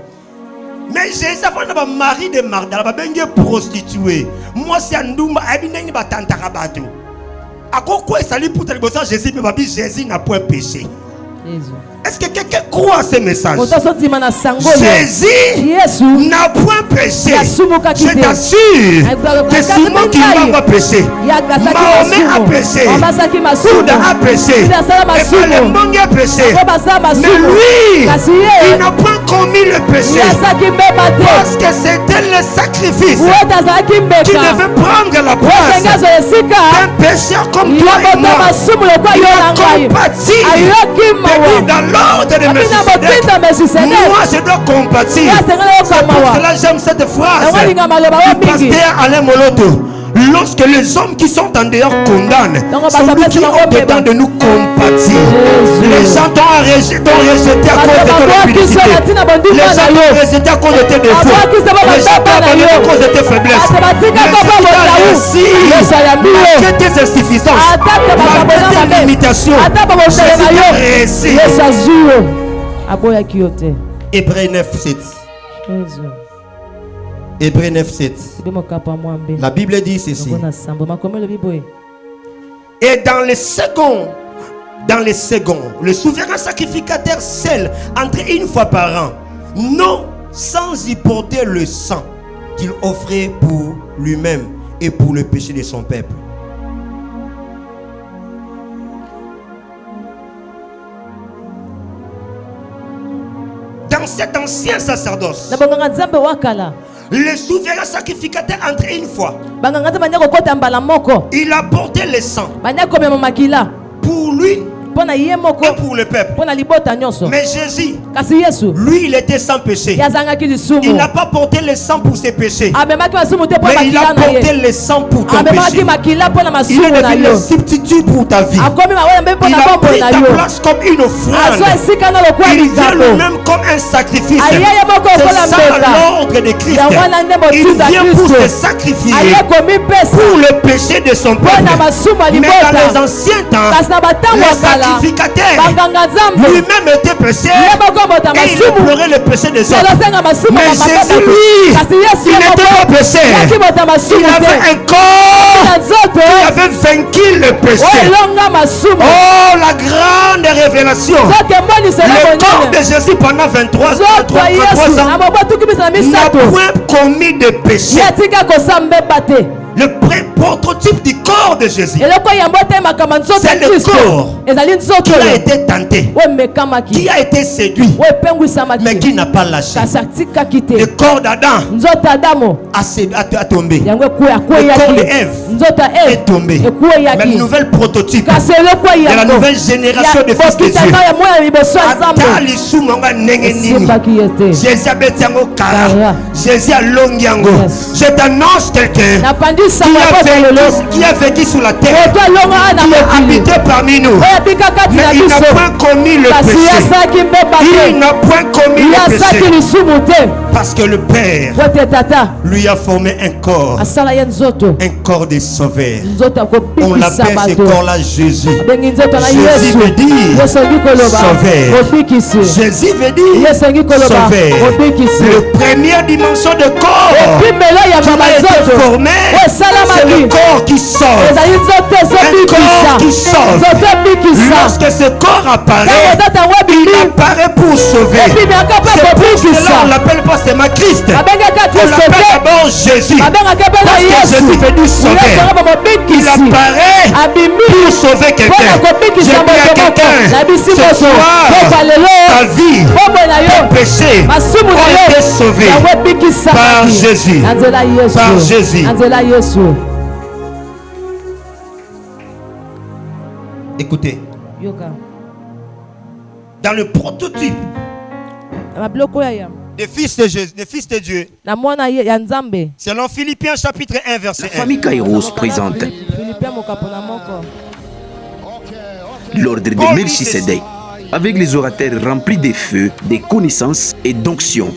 mais Jésus a fait un mari de Magdala ba bengue prostituée moi c'est ndumba abi nani batantaka bato akoko esali pour tali bossa Jésus pe babi Jésus n'a point péché. Est-ce que quelqu'un croit à ce message? Jésus n'a point péché. Je t'assure que Simon qui n'a pas péché, Mahomet a péché, Souda a péché, et Palemong a péché. Mais lui, il n'a point commis le péché. Parce que c'était le sacrifice qui devait prendre la place d'un pécheur comme toi et moi. Il a compati dans l'ordre de Melchisedec, moi je dois compatir. C'est pour cela j'aime cette phrase du pasteur Alain Moloto. Lorsque les hommes qui sont en dehors condamnent, celui qui est au dedans de nous compatir. Les gens t'ont rejeté à cause de ton impudicité. Les gens t'ont rejeté à cause de tes défauts. Les gens t'ont abandonné à cause de tes faiblesses. Mais si tu as réussi, malgré tes insuffisances, malgré tes limitations, Jésus a réussi. Hébreux 9:7. Hébreux 9:7. La Bible dit ceci. Et dans les seconds, le souverain sacrificateur scelle entre une fois par an, non sans y porter le sang qu'il offrait pour lui-même et pour le péché de son peuple. Dans cet ancien sacerdoce, le souverain sacrificateur entre une fois, il a porté le sang pour lui et pour le peuple. Mais Jésus, lui, il était sans péché. Il n'a pas porté le sang pour ses péchés, mais il a porté le sang pour ton péché. Il est devenu le substitut pour ta vie. Il a pris ta place comme une offrande. Il vient lui-même comme un sacrifice. C'est ça l'ordre de Christ. Il vient pour se sacrifier pour le péché de son peuple. Mais dans les anciens temps, les sacrificateurs lui-même était péché et il implorait le péché des autres. Mais Jésus, lui, il n'était pas péché. Il avait un corps qui avait vaincu le péché. Oh, la grande révélation. Le corps de Jésus pendant 23 ans n'a point commis de péché. Le prototype du corps de Jésus, c'est le corps qui a été tenté, qui a été séduit, mais qui n'a pas lâché. Le corps d'Adam a tombé. Le corps d'Ève est tombé. Mais le nouvel prototype de la nouvelle génération de fils de Dieu, Jésus a bêtiango kara, Jésus a longiango. Je t'annonce quelqu'un qui a vécu sur la terre, qui a habité parmi nous, mais il n'a point commis le péché. Il n'a point commis le péché. Parce que le Père lui a formé un corps de sauveur. On l'appelle ce corps-là Jésus. Jésus veut dire sauveur. Jésus veut dire sauveur. La première dimension de corps qui a été formé, c'est le corps qui sauve. Un corps qui sauve. Lorsque ce corps apparaît, il apparaît pour sauver. C'est pour cela on l'appelle pas seulement Christ. On l'appelle d'abord Jésus. Parce que Jésus veut dire sauver. Il apparaît pour sauver quelqu'un. Je dis à quelqu'un, ce soir, ta vie, ton péché ont été sauvés par Jésus. Par Jésus. Écoutez, dans le prototype des fils de Jésus, des fils de Dieu, selon Philippiens chapitre 1 verset 1, la famille Kairos présente l'ordre de Melchisedec avec les orateurs remplis de feu, de connaissances et d'onction.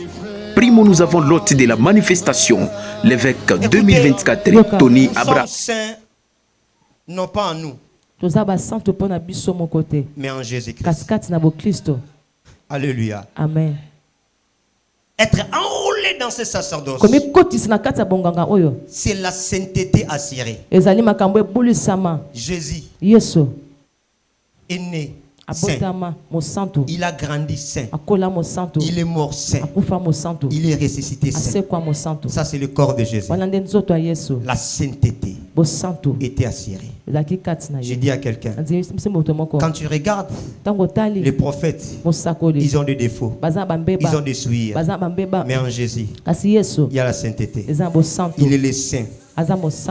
Primo, nous avons l'hôte de la manifestation, l'évêque 2024, Tony Abraham. Non pas en nous, mais en Jésus-Christ. Alléluia. Amen. Être enrôlé dans ce sacerdoce, c'est la sainteté assurée. Jésus est né saint. Il a grandi saint. Il est mort saint. Il est ressuscité saint. Ça c'est le corps de Jésus. La sainteté était assurée. J'ai dit à quelqu'un, quand tu regardes les prophètes, ils ont des défauts, ils ont des souillures, mais en Jésus il y a la sainteté. Il est le saint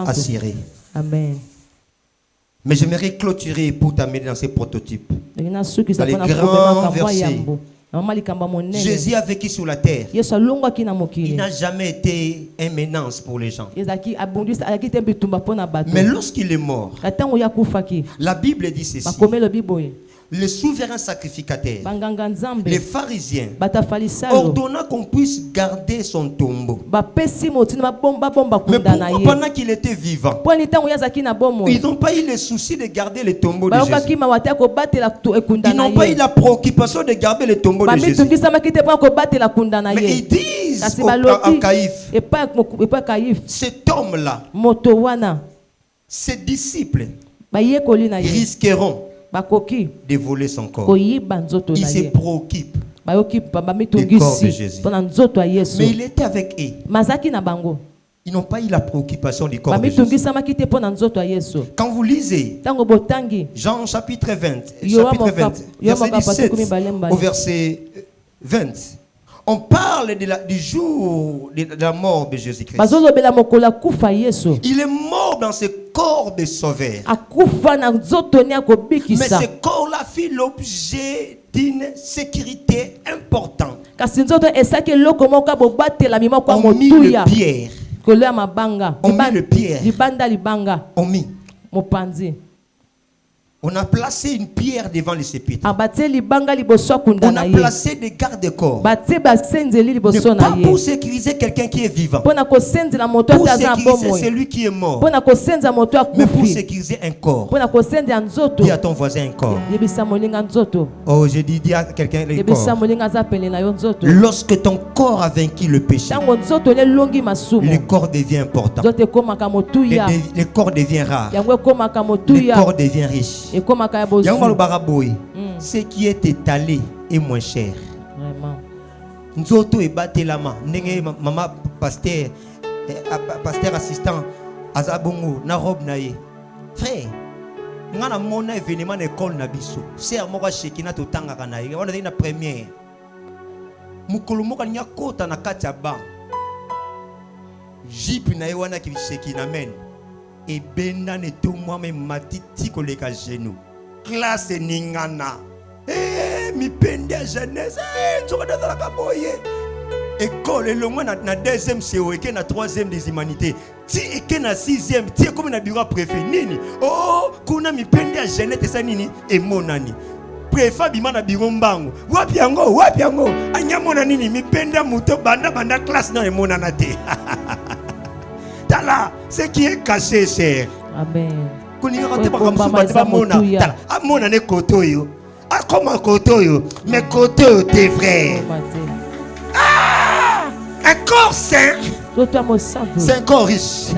assuré. Amen. Mais j'aimerais clôturer pour t'amener dans ces prototypes. Dans les grands versets. Jésus a vécu sur la terre. Il n'a jamais été une menace pour les gens. Mais lorsqu'il est mort, la Bible dit ceci. Le souverain sacrificateur, les pharisiens, ordonna qu'on puisse garder son tombeau. Mais pourquoi pendant qu'il était vivant, ils n'ont pas eu le souci de garder le tombeau de Jésus. Ils n'ont pas eu la préoccupation de garder le tombeau de Jésus. Mais ils disent à Caïphe, cet homme-là, ses disciples risqueront de voler son corps. Il se préoccupe du corps de Jésus. Mais il était avec eux. Ils n'ont pas eu la préoccupation du corps de Jésus. Quand vous lisez Jean chapitre 20, verset 17 au verset 20, on parle du jour de la mort de Jésus-Christ. Il est mort dans ce corps de sauveur. Mais ce corps-là fit l'objet d'une sécurité importante. On mit le pierre. On a placé une pierre devant le sépulcre. On a placé des gardes-corps. Ne pas pour sécuriser quelqu'un qui est vivant. Pour sécuriser celui qui est mort. Mais pour sécuriser un corps. Dis à ton voisin un corps. Oh, je dis à quelqu'un le corps. Lorsque ton corps a vaincu le péché, le corps devient important. Le corps devient rare. Le corps devient riche. Ce qui est étalé est moins cher. Nzoto et batelama nenge mama pasteur assistant azabongo na robe nae frère ngana mona événement na école na biso ser moko shekina to tangaka nae wana na première mukolo moko nya kota na kati ya ba jipi nae wana ki shekina men. Et benda ne tout moi me matiti koleka genou classe ningana mi pende jeunesse tu vas dans la kaboye école longo na deuxième CO et na troisième des humanités ti et na sixième ti comme na bureau préfet nini oh kuna mi pende jeunesse ça nini et monani préfet bima na bureau mbango wapi yango anya monani nini mi pende muto banda classe na e monana te. Tala, ce qui est caché, cher. Amen. Mais koto tes frères. Un corps saint. C'est un corps riche.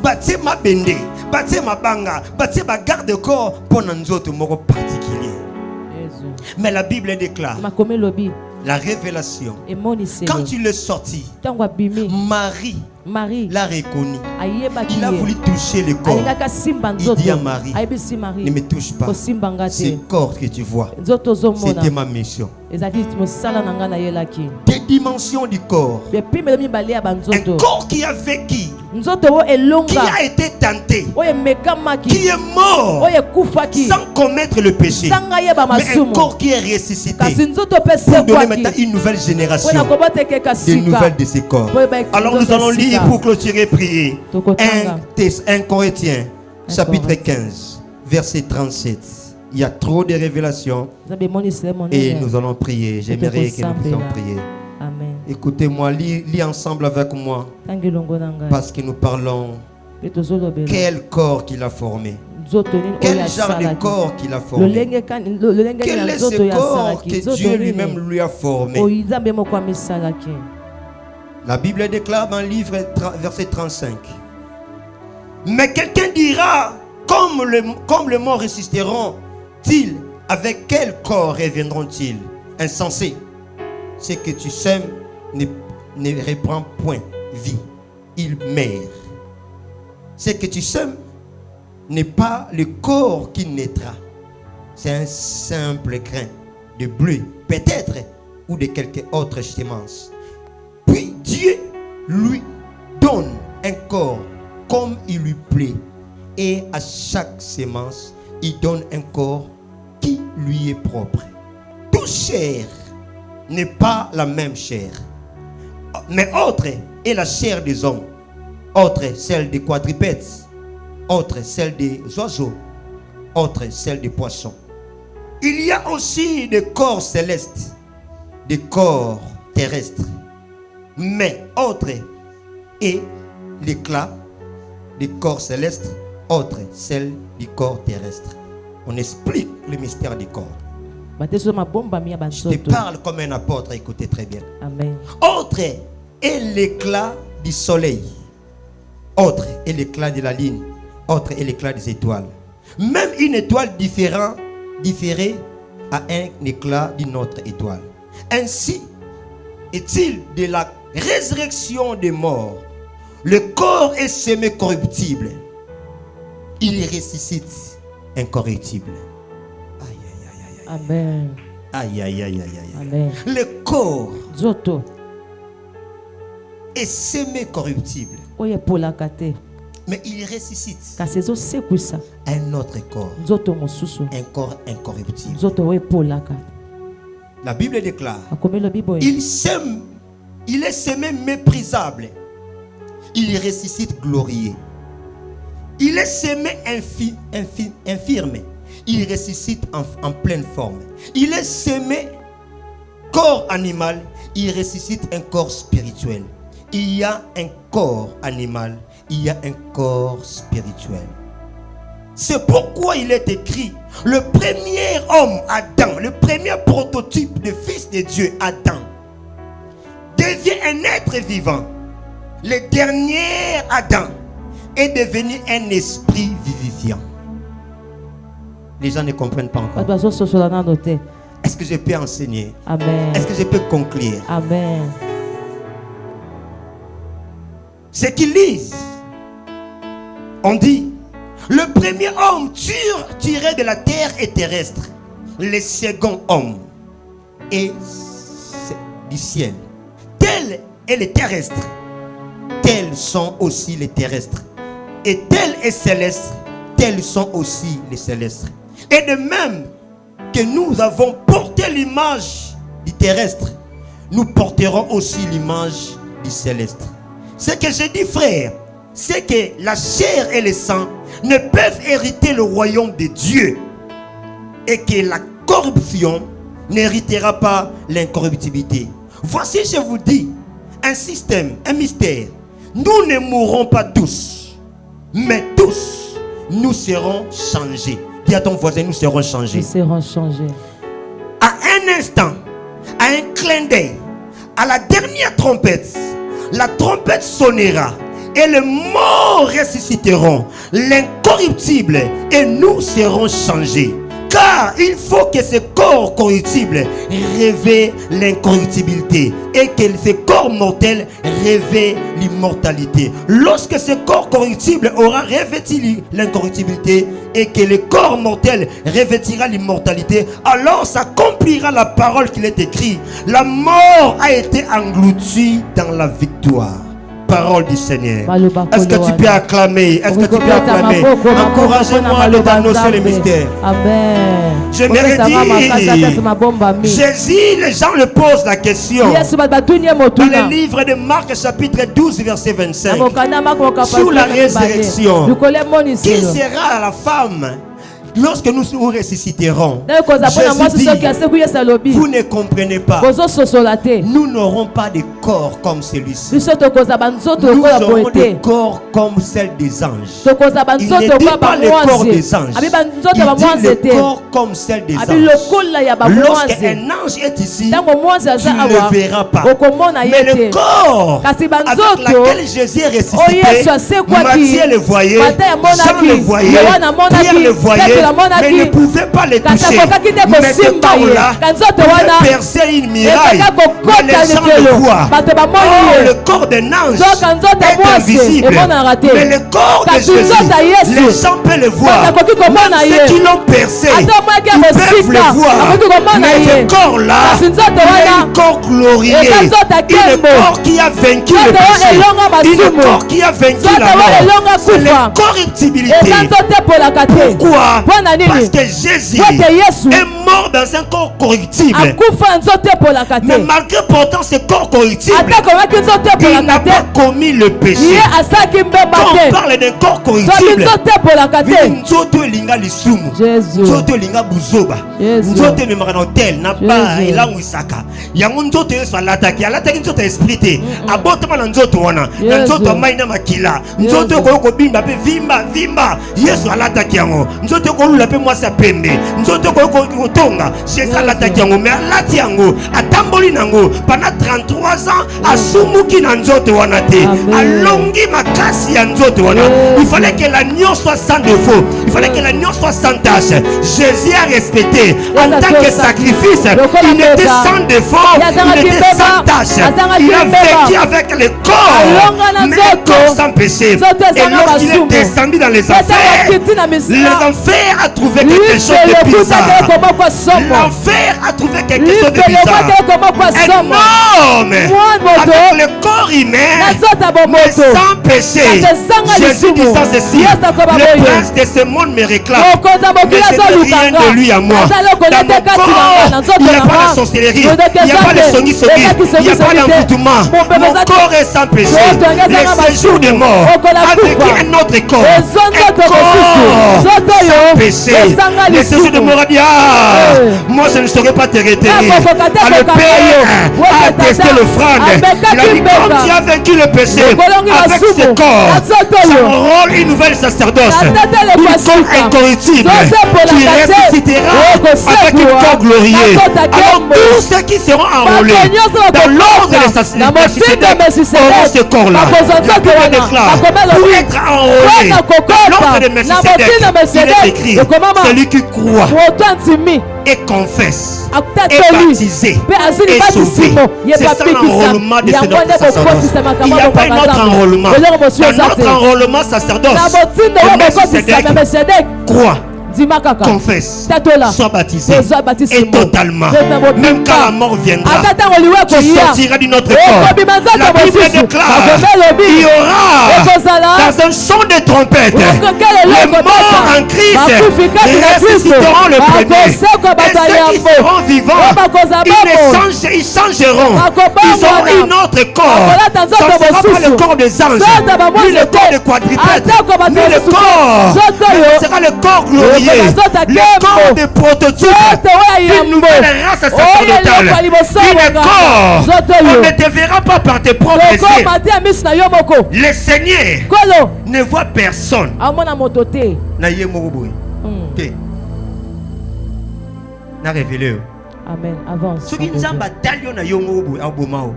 Bâti ma bende, bâti ma banga, bâti ma garde-corps pour un autre mot particulier. Mais la Bible déclare la révélation. Quand il est sorti, Marie l'a reconnu. Il a voulu toucher le corps. Il dit à Marie, ne me touche pas. C'est le corps que tu vois. C'était ma mission. Des dimensions du corps. Un corps qui a vécu, qui a été tenté, qui est mort sans commettre le péché, mais un corps qui est ressuscité pour donner maintenant une nouvelle génération, des nouvelles de ces corps. Alors nous allons lire pour clôturer, prier 1 Corinthiens chapitre 15 verset 37. Il y a trop de révélations et nous allons prier. J'aimerais que nous puissions prier. Amen. Écoutez-moi, lis ensemble avec moi, parce que nous parlons quel corps qu'il a formé, quel genre de corps qu'il a formé, quel est ce corps que Dieu lui-même lui a formé. La Bible déclare dans le livre verset 35, mais quelqu'un dira, comme les morts ressusciteront-ils, avec quel corps reviendront-ils? Insensé. Ce que tu sèmes ne reprend point vie, il meurt. Ce que tu sèmes n'est pas le corps qui naîtra, c'est un simple grain de bleu, peut-être, ou de quelque autre semence. Puis Dieu Dieu lui donne un corps comme il lui plaît. Et à chaque sémence, il donne un corps qui lui est propre. Toute chair n'est pas la même chair. Mais autre est la chair des hommes. Autre celle des quadrupèdes. Autre celle des oiseaux. Autre celle des poissons. Il y a aussi des corps célestes, des corps terrestres. Mais autre est l'éclat des corps célestes, autre celle du corps terrestre. On explique le mystère du corps. Je te parle comme un apôtre, écoutez très bien. Amen. Autre est l'éclat du soleil. Autre est l'éclat de la lune. Autre est l'éclat des étoiles. Même une étoile différée à un éclat d'une autre étoile. Ainsi est-il de la résurrection des morts. Le corps est semé corruptible. Il ressuscite incorruptible. Aïe, aïe, aïe, aïe. Amen. Aïe, aïe, aïe, aïe, aïe. Amen. Le corps est semé corruptible. Mais il ressuscite un autre corps. Un corps incorruptible. La Bible déclare, il est semé méprisable. Il ressuscite glorieux. Il est semé infirme. Il ressuscite en pleine forme. Il est semé corps animal. Il ressuscite un corps spirituel. Il y a un corps animal. Il y a un corps spirituel. C'est pourquoi il est écrit, le premier homme, Adam, le premier prototype de fils de Dieu, Adam, devient un être vivant. Le dernier Adam est devenu un esprit vivifiant. Les gens ne comprennent pas encore. Est-ce que je peux enseigner? Amen. Est-ce que je peux conclure? Amen. Ce qu'ils lisent, on dit, le premier homme tiré de la terre est terrestre. Le second homme est du ciel. Tel est le terrestre. Tels sont aussi les terrestres. Et tel est céleste. Tels sont aussi les célestes. Et de même que nous avons porté l'image du terrestre, nous porterons aussi l'image du céleste. Ce que je dis, frère, c'est que la chair et le sang ne peuvent hériter le royaume de Dieu. Et que la corruption n'héritera pas l'incorruptibilité. Voici, je vous dis, un système, un mystère. Nous ne mourrons pas tous, mais tous, nous serons changés. Dis à ton voisin, nous serons changés. Nous serons changés. À un instant, à un clin d'œil, à la dernière trompette, la trompette sonnera et les morts ressusciteront, l'incorruptible, et nous serons changés. Car il faut que ce corps corruptible révèle l'incorruptibilité et que ce corps mortel révèle l'immortalité. Lorsque ce corps corruptible aura revêtu l'incorruptibilité et que le corps mortel revêtira l'immortalité, alors s'accomplira la parole qu'il est écrit. La mort a été engloutie dans la victoire. Parole du Seigneur. Est-ce que tu peux acclamer? Est-ce que tu peux acclamer? Encouragez-moi à annoncer le mystère. Amen. Je me dis, Jésus, les gens le posent la question. Dans le livre de Marc chapitre 12 verset 25. Sous la résurrection, qui sera la femme lorsque nous ressusciterons? Vous ne comprenez pas. Nous n'aurons pas de corps comme celui-ci. Nous aurons des corps comme celle des anges. Il ne dit pas le corps des anges. Il dit le corps comme celle des anges. Lorsqu'un ange est ici, tu ne le verras pas. Mais le corps avec lequel Jésus est ressuscité, Matthieu le voyait, Jean le voyait, Pierre le voyait, mais ne pouvait pas les toucher. Mais ce corps-là pouvait percer une muraille. Mais les gens le voient. Oh, le corps d'un ange est invisible. Mais le corps de Jésus, les gens peuvent le voir. Même ceux qui l'ont percé, ils peuvent le voir. Mais ce corps-là, il est un corps glorieux. Il est un corps qui a vaincu le péché. Il est un corps qui a vaincu la mort. C'est l'incorruptibilité. Pourquoi? Parce que Jésus est mort dans un corps corruptible. Mais malgré pourtant ce corps corruptible, il n'a pas commis le péché. Quand on parle d'un corps corruptible, nzoto elinga lisumu, nzoto elinga buzoba, nzoto memaka na hotel na ba elangwisaka. Yango nzoto yeso alataki nzoto esprit abotama na nzoto wana, na nzoto mai na makila, nzoto ko bimba pe vimba yeso alataki yango, nzoto ko lula pe mwasa pembe, nzoto ko tonga chez alataki yango, mais alati yango atamboli nango pendant 33 ans asumuki na nzoto wana te, alongi makasi ya nzoto wana. Il fallait que l'agneau soit sans défaut, il fallait que l'agneau soit sans tache. Jésus a respecté en tant que sacrifice, il était sans défaut, il était sans tache, il a vécu avec le corps, mais le corps sans péché. Et lorsqu'il est descendu dans les enfers a trouvé quelque chose de bizarre. L'enfer a trouvé quelque chose de bizarre. Un homme avec le corps humain, mais sans péché. Jésus disant ceci, le prince de ce monde me réclame, mais je n'ai rien de lui à moi. Dans mon corps, il n'y a pas de sorcellerie, il n'y a pas de songi-songi, il n'y a pas d'envoûtement. Mon corps est sans péché. Le séjour des morts a vécu un autre corps, un corps sans péché. Le séjour des morts a dit, moi je ne saurais pas te retenir. Le Père a attesté l'offrande. Il a dit, comme tu as vaincu le péché avec ce corps, son rôle, une nouvelle sacerdoce, une corps incorruptible qui ressuscitera avec une corps glorieux. Alors tous ceux qui seront enrôlés dans l'ordre de Melchisédek auront ce corps-là. La Bible déclare, pour être enrôlé dans l'ordre de Melchisédek, il est écrit, celui qui croit et confesse, et baptisé, et sauvé. C'est ça l'enrôlement de notre sacerdoce. Il n'y a pas un autre enrôlement. Dans notre enrôlement sacerdoce, le Melchisédek croit, confesse, sois baptisé et totalement. Même quand la mort viendra, tu sortiras de notre corps. La Bible déclare, il y aura dans un son de trompette, les morts en Christ ressusciteront le premier. Et ceux qui seront vivants, ils changeront. Ils auront un autre corps. Ça ne sera pas le corps des anges, ni le corps de quadrupèdes, ni le corps. Ce sera le corps glorieux. Le corps de prototype d'une nouvelle race sacerdotale. Une corps, on ne te verra pas par tes propres yeux. Le Seigneur ne voit personne. Na révélé. Amen. Avance. Ce qui nous a battu na yomobo abomao.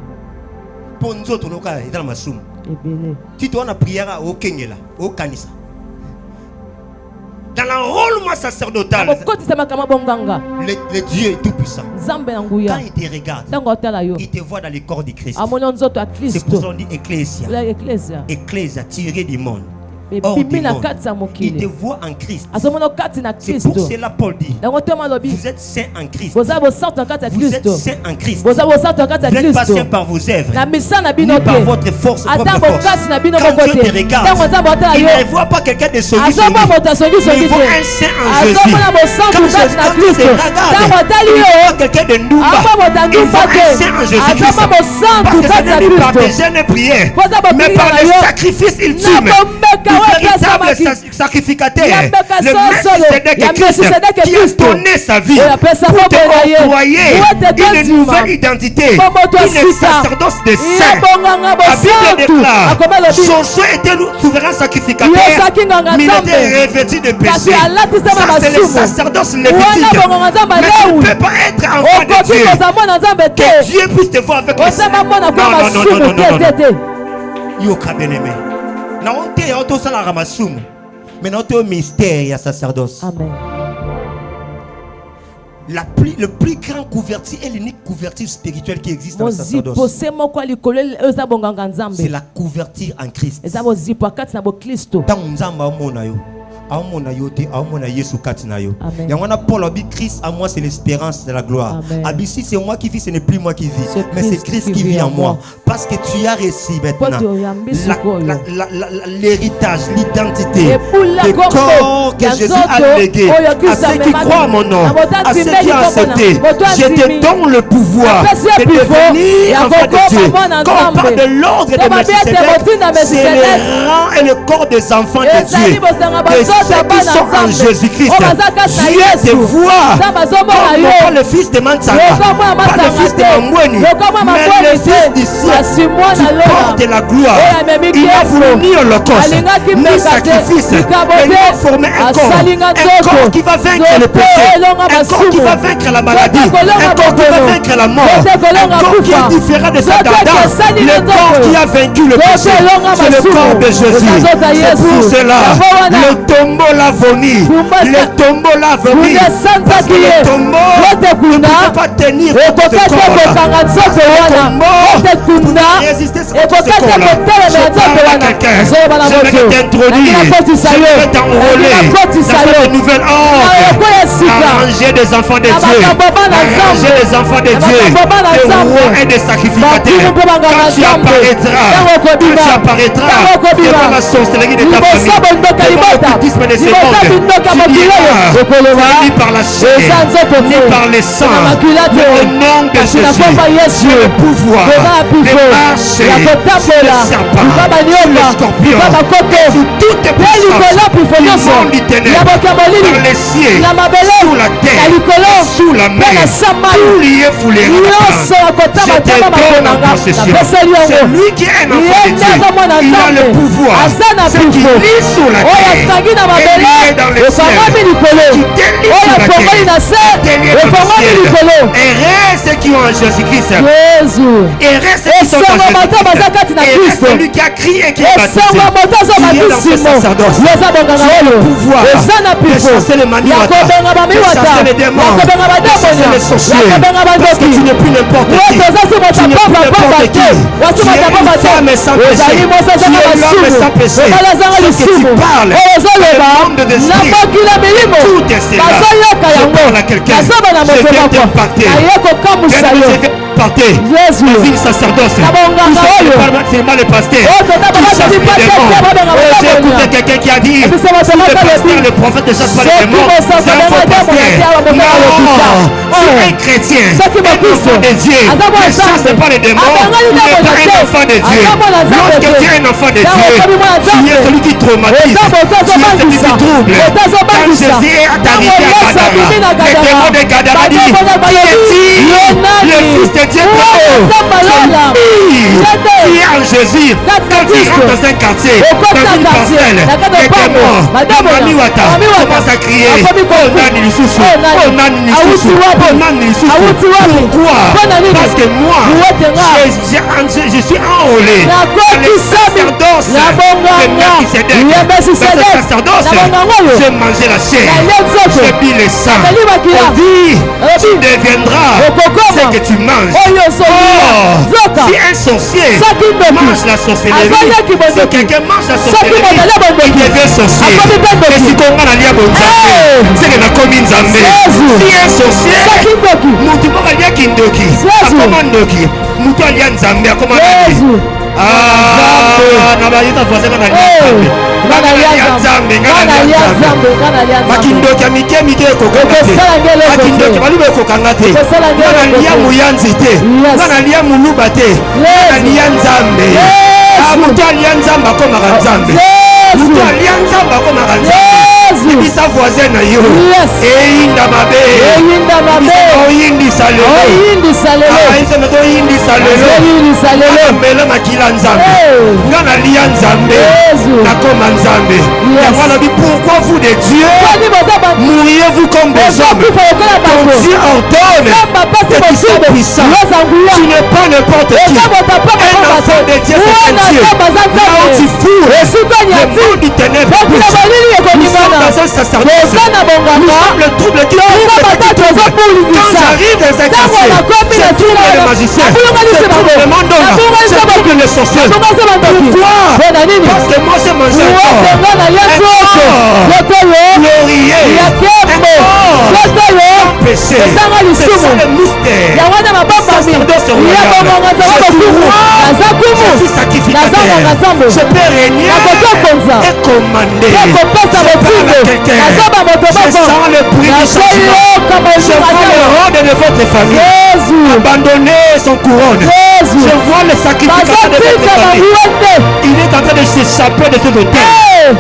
Ponzo tonoka dans ma soum. Tu dois na prière au Kengela, au Kanisa. Dans l'enrôlement sacerdotal, le Dieu est tout puissant. Quand il te regarde, il te voit dans le corps du Christ. C'est pour ça qu'on dit Ecclésia. Ecclésia, tiré du monde. Hors du monde. Il te voit en Christ. C'est pour cela Paul dit, vous êtes saints en Christ. Vous êtes saints en Christ. Vous n'êtes pas saints par vos œuvres, ni par votre force, propre force. Quand Dieu te regarde, il ne voit pas quelqu'un de solide, mais il voit un saint en Jésus. Quand il te regarde, il voit quelqu'un de Ndumba, il voit un saint en Jésus-Christ. Parce que ce n'est pas par des jeunes prières, mais par le sacrifice ultime. Véritable sacrificateur, le Melchisédek qui a donné sa vie pour te employer une nouvelle identité, une sacerdoce de saint. La Bible déclare, Josué était le souverain sacrificateur, mais il était revêtu de péché. Ça c'est le sacerdoce lévitique. Mais tu ne peux pas être enfant de Dieu, que Dieu puisse te voir avec le sang. Non. Na on te auto sala ramasumu. Mais non te mystère ya sacerdoce. Amen. le plus grand couverture et l'unique couverture spirituelle qui existe dans le sacerdoce, c'est la couverture en Christ. Paul a dit Christ à moi c'est l'espérance de la gloire. Ici c'est moi qui vis, ce n'est plus moi qui vis, mais c'est Christ qui vit en moi. Parce que tu as reçu maintenant l'héritage, l'identité, le corps que Jésus a légué à ceux qui croient à mon nom, à ceux qui ont accepté. Je te donne le pouvoir de devenir enfant de Dieu. Quand on parle de l'ordre de Melchisédek, c'est le rang et le corps des enfants de Dieu. Ceux qui sont en Jésus-Christ, Dieu te voit pas le fils de Mansaka, pas le fils de Mamweni, mais le fils du ciel, du corps de la gloire. Il a voulu ni holocauste, ni sacrifice, mais il a formé un corps qui va vaincre le péché, un corps qui va vaincre la maladie, un corps qui va vaincre la mort, un corps qui est différent de sa dada, le corps qui a vaincu le péché, c'est le corps de Jésus. C'est pour cela, le tombeau l'a venu, le tombeau l'a venu, parce que le tombeau ne peut pas tenir contre ce corps. Le tombeau pour résister à ce corps-là. Je parle à quelqu'un, je vais t'introduire, je vais t'enrôler dans cette nouvelle ordre, arranger des enfants de Dieu, arranger des enfants de Dieu, des rois et des sacrificateurs. Quand tu apparaîtras devant la sorcellerie de ta famille, devant l'occultisme de ce monde, tu n'iras ni par la chair, ni par les sangs, mais au nom de Jésus, tu as le pouvoir de marcher sur le serpent, sur le scorpion, sur toutes les puissances du monde du ténèbre, dans les cieux, sous la terre, sous la mer, tout lié vous les rattrapera. Je te donne en possession. C'est lui qui est un enfant de Dieu. Il a le pouvoir. Ce qui lit sous la terre est lié dans les cieux. Qui délie sur la terre est lié dans le ciel. Et reste ceux qui ont en Jésus-Christ. Et reste ceux qui sont en Jésus-Christ. Et reste celui qui a crié et qui est baptisé. Qui est dans ce sacerdoce. Tu as le pouvoir de chasser les manières, de chasser les démons, de chasser les sorciers. Parce que tu n'es plus n'importe qui. Tu n'es plus n'importe qui. Tu es une femme sans péché. Tu es l'homme sans péché. Ce que tu parles, le monde de l'esprit, tout est cela. Je parle à quelqu'un. Je viens t'impacter. Parté dans une sacerdoce. C'est pas le pasteur. J'ai écouté quelqu'un qui a dit si le pasteur, le prophète ne chasse pas les démons, c'est un faux pasteur. Non, si un chrétien est enfant de Dieu ne chasse pas les démons, il n'est pas un enfant de Dieu. Lorsque tu es un enfant de Dieu, tu es celui qui traumatise, tu es celui qui trouble. Quand Jésus est arrivé à Gadara, les démons de Gadara disent qui est-il? Le fils de Dieu. Qui est en Jésus, quand tu rentres dans un quartier, dans une parcelle, et t'es mort, Mamiwata commence à crier, oh Nani Lisusu, oh Nani Lisusu, oh Nani Lisusu. Pourquoi? Parce que moi, je suis enrôlé dans le sacerdoce de Melchisédek. Dans ce sacerdoce, j'ai mangé la chair, j'ai bu le sang. On dit, tu deviendras ce que tu manges. Si un sorcier mange la sorcellerie, si quelqu'un mange la sorcellerie, il devient sorcier. Et si on a la liable, c'est que la commune Zambé. Si un sorcier, Moutou Mokalia Kindoki, a comment Ndoki, Moutou Alia Nzambé, a comment Ndoki. Ah, Nabayita voisin dans la liable. Makindoki amike mike kokokate makindoki balube kokangate nanalia muyanzi te nanalia muluba te nanalia nzambe mutu alia nzambe akomaka nzambe mutu alia nzambe akomaka nzambe ebisa voisin na yo eyinda mabe oyindisa lelo amela makila nzambe nga nalia nzambe nakoma nzambe. Pourquoi vous de Dieu mouriez-vous comme des hommes? Ton Dieu ordonne que tu sois puissant. Tu n'es pas n'importe qui. Un enfant de Dieu, c'est un Dieu. Là où tu fous le monde du ténèbre bouge. Nous sommes dans un sacerdoce. Nous sommes le trouble qui trouble. j'arrive dans un quartier, c'est tout le magicien, c'est tout le mandona, c'est tout le sorcier. Pourquoi? Parce que moi j'ai mangé un corps glorieux, un corps péché. C'est ça le mystère. Sacerdoce royal. Je suis sacrificateur. Je peux régner et commander. Je parle à quelqu'un. Je sens le bruit du changement. Je vois le rôle de votre famille abandonner son couronne. Je vois le sacrificateur de votre famille. Il est en train de s'échapper de cet hôtel.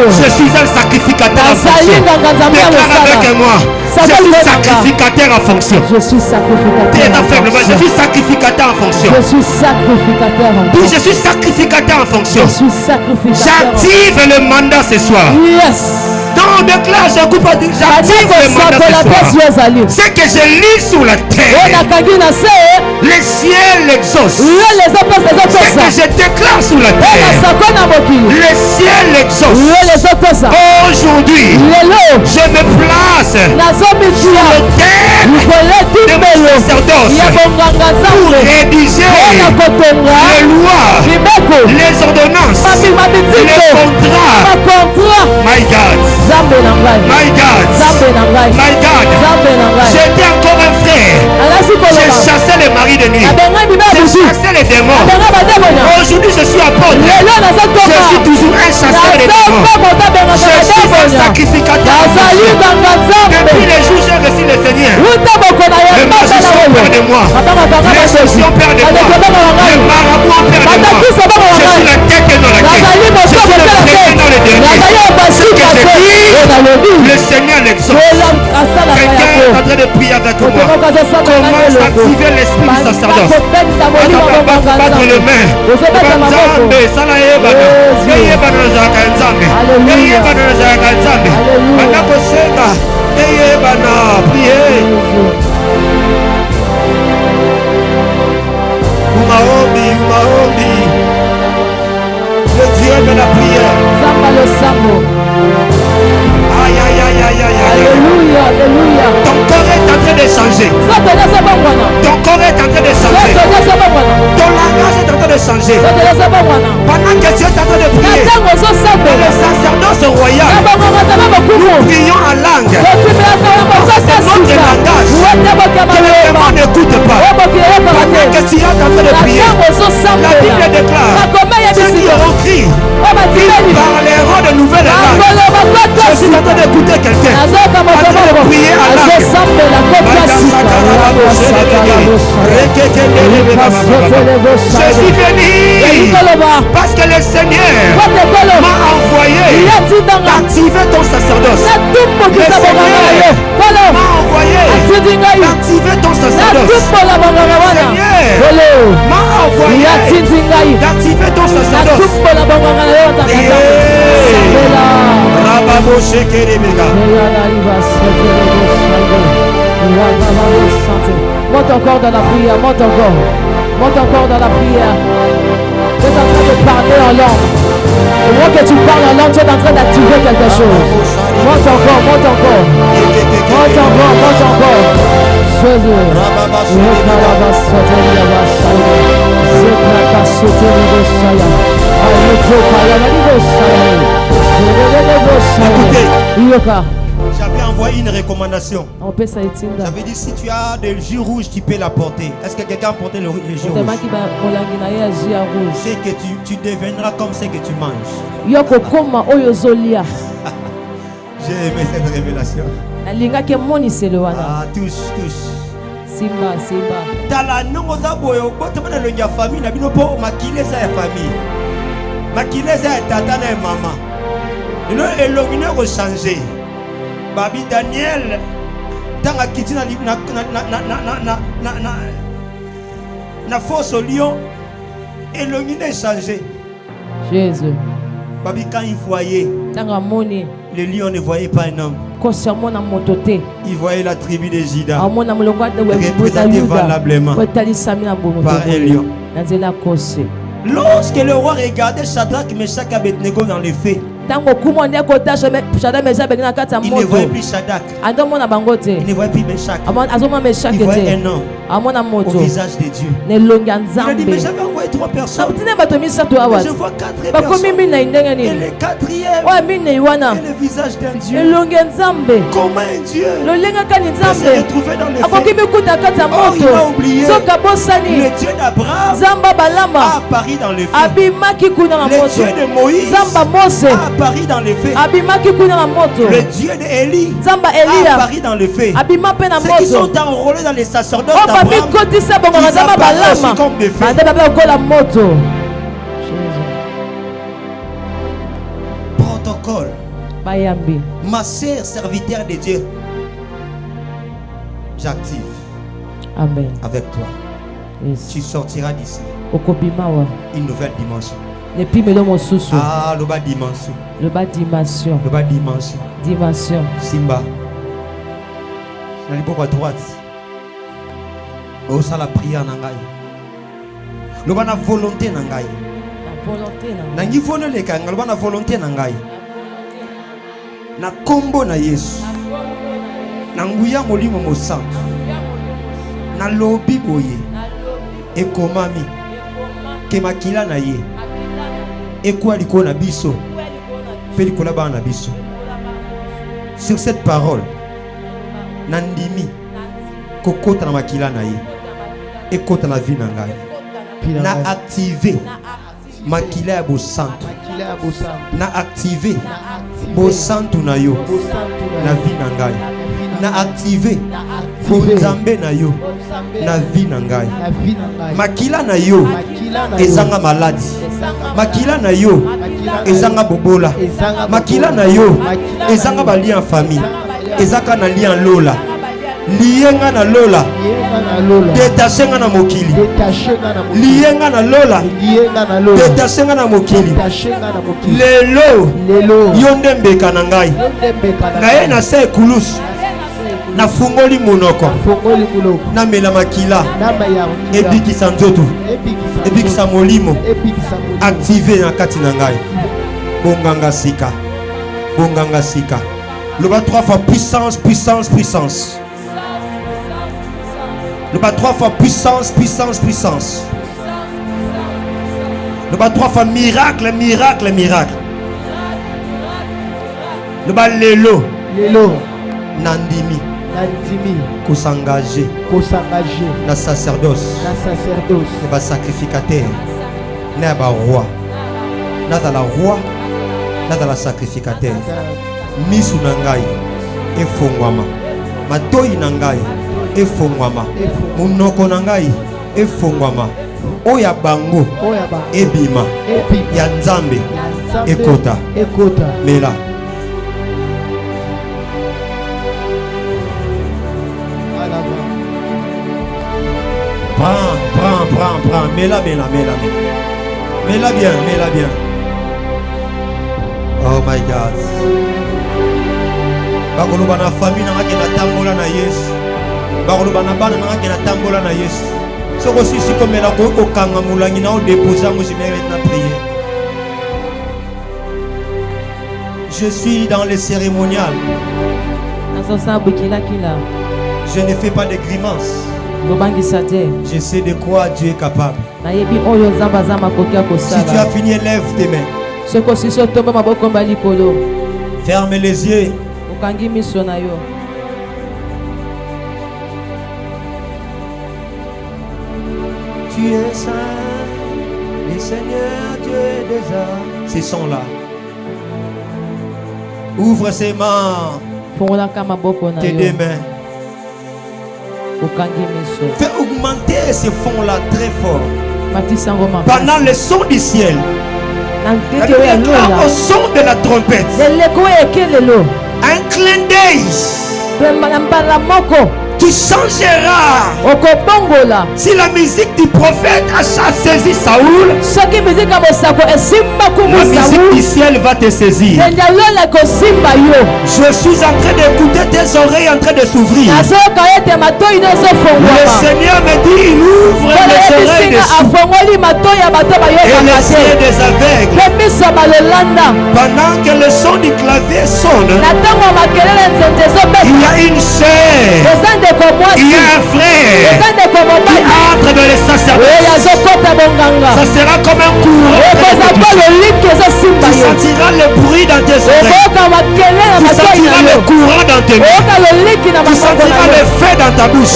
Je suis un sacrificateur en fonction. Déclare avec moi. Je suis sacrificateur en fonction. Je suis sacrificateur en fonction. Je suis sacrificateur en fonction. Je suis sacrificateur en fonction. Je suis sacrificateur en fonction. Je suis sacrificateur. J'active le mandat ce soir. Yes. Dans le classe, j'active le mandat ce soir. Ce que je lis sur la terre, les ciels l'exaucent. Ce que je déclare sur la terre, les ciels l'exaucent. Aujourd'hui, je me place sur le terre de mon sacerdoce pour rédiger les lois, les ordonnances, les contrats. My God. My God. My God. J'étais encore un frère. J'ai chassé les maris de nuit. J'ai chassé les démons. Aujourd'hui je suis apôtre. Je suis toujours un chasseur des démons. Je suis un sacrificateur. Depuis les jours j'ai reçu le Seigneur. Le magicien perd de moi. Les sorciers perdent de moi. Le marabout perd de moi. Je suis la tête dans la tête. Je suis le premier dans les derniers. Ce que je dis, le Seigneur l'exauce. Quelqu'un est en train de prier avec moi. Commence à activer l'esprit du sacerdoce. Battre les mains. Le Dieu de la prière. Aïe, aïe, aïe, aïe, aïe, aïe. Alléluia, alléluia. Ton corps est en train de changer. Ton corps est en train de changer. Ton langage est en train de changer. Pendant que Dieu est en train de prier, dans le sacerdoce royal, nous prions en langue. C'est notre langage que le démon n'écoute pas. Pendant que tu es en train de prier, la Bible déclare ceux qui auront crié, ils parleront de nouvelles langues. Je suis en train d'écouter quelqu'un en train de prier à langue. Je suis venu parce que le Seigneur m'a envoyé d'activer ton sacerdoce. Le Seigneur m'a envoyé d'activer ton sacerdoce. Le Seigneur m'a envoyé d'activer ton sacerdoce. Monte encore dans la prière, monte encore. Monte encore dans la prière. Tu es en train de parler en langue. Au moment que tu parles en langue, tu es en train d'activer quelque chose. Monte encore, monte encore. Monte encore, monte encore. Écoutez, j'avais envoyé une recommandation. J'avais dit si tu as des jus rouges, tu peux la porter. Est-ce que quelqu'un a porté le jus rouge? C'est que tu deviendras comme ce que tu manges. J'ai aimé cette révélation. Ah, touche. Simba. Tala nongo za boyo bote bana lo nya famille na bino po makileza ya famille. Makileza ya tata na mama. Ino elongine ko changer. Babi Daniel tanga kitina na force au lion elongine changer. Jésus. Babi quand il voyait tanga moni le lion ne voyait pas un homme. Il voyait la tribu de Juda représentée valablement par un lion. Lorsque le roi regardait Shadrach, Meshach et Abednego dans les feux, Il ne voyait plus Shadrach. Il ne voyait plus Meshach. Il voyait un homme au visage de Dieu. Il a dit, mais j'avais envoyé 3 personnes. Mais je vois 4 personnes. Et le 4e est le visage d'un Dieu. Comment un Dieu s'est retrouvé dans le feu? Oh, il a oublié. Le Dieu d'Abraham a apparu dans le feu. Le Dieu de Moïse a apparu dans le feu. Le Dieu d'Élie a apparu dans le feu. Ceux qui sont enrôlés dans les sacerdotes d'Abraham, ils apparaissent aussi comme des feux. Protocole. Ma sœur, serviteur de Dieu, j'active. Amen. Avec toi. Yes. Tu sortiras d'ici. Une nouvelle dimension. Ah, le bas dimension. Le bas dimension. Le bas dimension. Dimension. Simba. Je n'ai pas à droite. Ça la prière nangai. Le bas na volonté nangai. Nangi vono le kanga. Le bas na volonté nangai. Na kombo na Yesu. Nanguya molimo mosantu. Na lobi boye. Ekomami. Kemakila na ye. Ekwa liko na biso. Pelikola ba na biso. Sur cette parole, nandimi kokota na makila na ye. Ekota na vie na ngai. Na activer makila ya bosantu. Na activer bosantu na yo. Na vie na ngai. Na activer bonzambe na yo. Na vie na ngai. Makila na yo ezanga maladi. Makila na yo ezanga bobola. Makila na yo ezanga bali en famille. Ezaka na li en lola. Lienga na lola. Détachenga na mokili. Lienga na lola. Détachenga na mokili. Lelo yonde mbeka na ngai. Ngaye na se kulus. Na fungoli monoko. Na mela makila. Ebikisa nzoto. Ebikisa molimo. Activer na kati na ngai. Bonganga sika. Bonganga sika. Le bas 3 fois puissance, puissance, puissance. Le bas 3 fois puissance, puissance, puissance. Le bas 3 fois miracle, miracle, miracle. Le bas lelo. Nandimi. S'engager la sacerdoce, le bas sacrificateur, n'a pas roi, n'a pas la roi, n'a pas la sacrificateur. Misu nangai e fongwama, matoi nangai e fongwama, munoko nangai e fongwama, oya bango ebima ya nzambe ekota mela. Prends, mets-la bien. Mets-la bien. Oh my God. Bakolo bana famille na ngaki na tambola na Yesu. Bakolo bana bana na ngaki na tambola na Yesu. Soko sisi komela ko kanga mulangi na o déposer ngo jimere na prière. Je suis dans le cérémonial. Je ne fais pas de grimaces. Je sais de quoi Dieu est capable. Si tu as fini, lève tes mains. Ferme les yeux. Tu es saint, le Seigneur Dieu des arts. Ces sons-là. Ouvre ses mains. Tes deux mains. Fais augmenter ce fond-là très fort. Pendant le son du ciel. Au son de la trompette. Un clin d'œil. Tu changeras. Si la musique du prophète a saisi Saoul, la musique du ciel va te saisir. Je suis en train d'écouter tes oreilles en train de s'ouvrir. Le Seigneur me dit, il ouvre les oreilles des sourds et les yeux des aveugles. Pendant que le son du clavier sonne, il y a une sœur, il y a un frère qui entre dans les sacerdoces. Ça sera comme un courant. Tu sentiras le bruit dans tes oreilles. Tu sentiras le courant dans tes mains. Tu sentiras le feu dans ta bouche.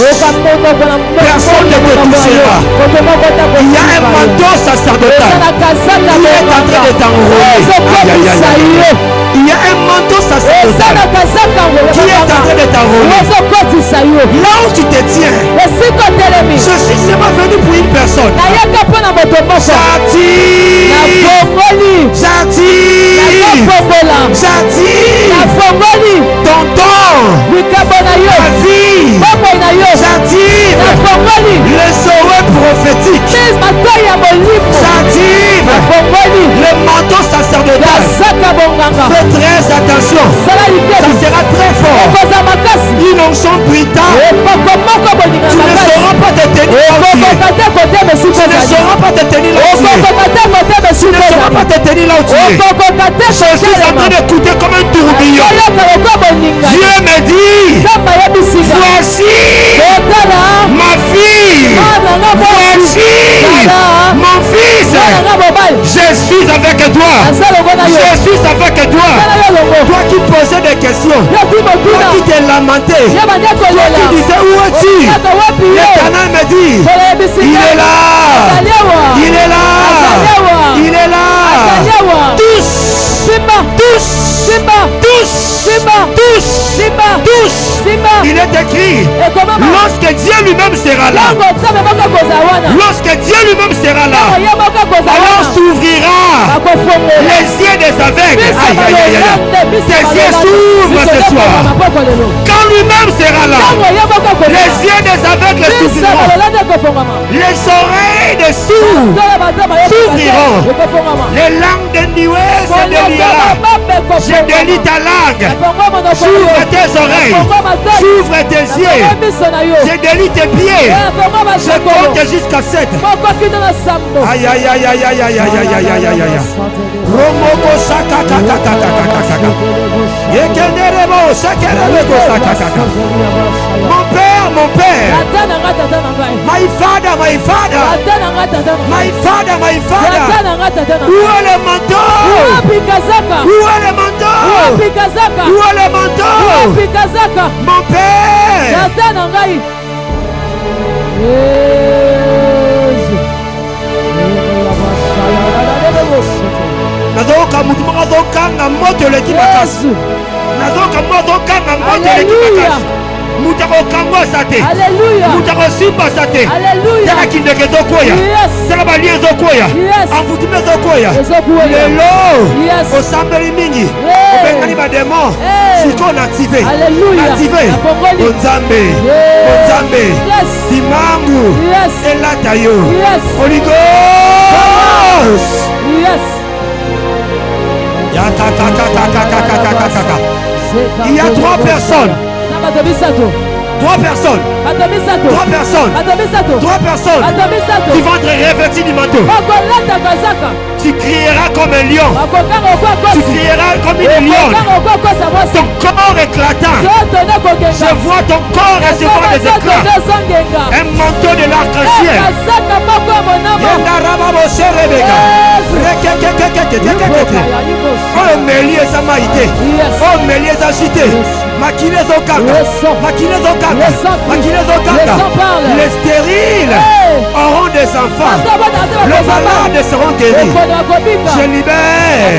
Personne ne te touchera. Il y a un manteau sacerdotal qui est en train de t'enrouler. Il y a un manteau sacerdotal qui est en train de t'enrouler. Là où tu te tiens, je suis seulement venu pour une personne. J'active ton don, ta vie. J'active le Zoé prophétique. J'active le manteau sacerdotal. Fais très attention. Ça sera très fort. Une onction brutale. Tu ne sauras pas te tenir là. Tu ne sauras pas te tenir là. Tu ne sauras pas te tenir là où tu es. Je suis en train d'écouter comme un tourbillon. Dieu me dit, voici ma fille, voici mon fils. Je suis avec toi. Je suis avec toi. Toi qui posais des questions, toi qui t'es lamenté, toi qui disais où es-tu? L'Éternel me dit, il est là. Il est là. Il est là. Tous. Il est écrit, lorsque Dieu lui-même sera là, lorsque Dieu lui-même sera là, alors s'ouvrira les yeux des aveugles. Tes yeux s'ouvrent ce soir. Quand lui-même sera là, les yeux des aveugles s'ouvriront. Les oreilles des sourds s'ouvriront. Les langues des nuées se délieront. Je délie ta langue. J'ouvre tes oreilles. J'ouvre tes yeux. Je délie tes pieds. Je compte jusqu'à 7. Aïe aïe aïe aïe aïe aïe aïe aïe aïe aïe aïe aïe. Romogo saka kaka kaka kaka kaka. Yekenerebo sakerebo saka kaka. Mon père, my father, my father, my father, my father. Où est le manteau? Où est le manteau? Où est le manteau? Mon père. Nazoka mutu makazokanga moto leki makasi. Nazoka mazokanga moto leki makasi. Mutako kango sate. Mutako simba sate. Yaka kindeke zokoya. Yaka balie zokoya. Amfutume zokoya. Lelo. Osambeli mingi. Obengani ba démon. Siko native. Native. Onzambe. Onzambe. Dimangu. Elatayo. Holy Ghost. Il y a 3 personnes. 3 personnes. 3 personnes. 3 personnes qui vont être revêties du manteau. Tu crieras comme un lion. Tu crieras comme une lionne. Ton corps éclatant. Je vois ton corps recevoir des éclats. Un manteau de l'arc-en-ciel. Oh, Mélie et Samaïté. Oh, Mélie et Agité. Maquinez au caca. Maquinez au caca. Maquinez au caca. Les stériles auront des enfants. Les malades seront guéris. Je libère.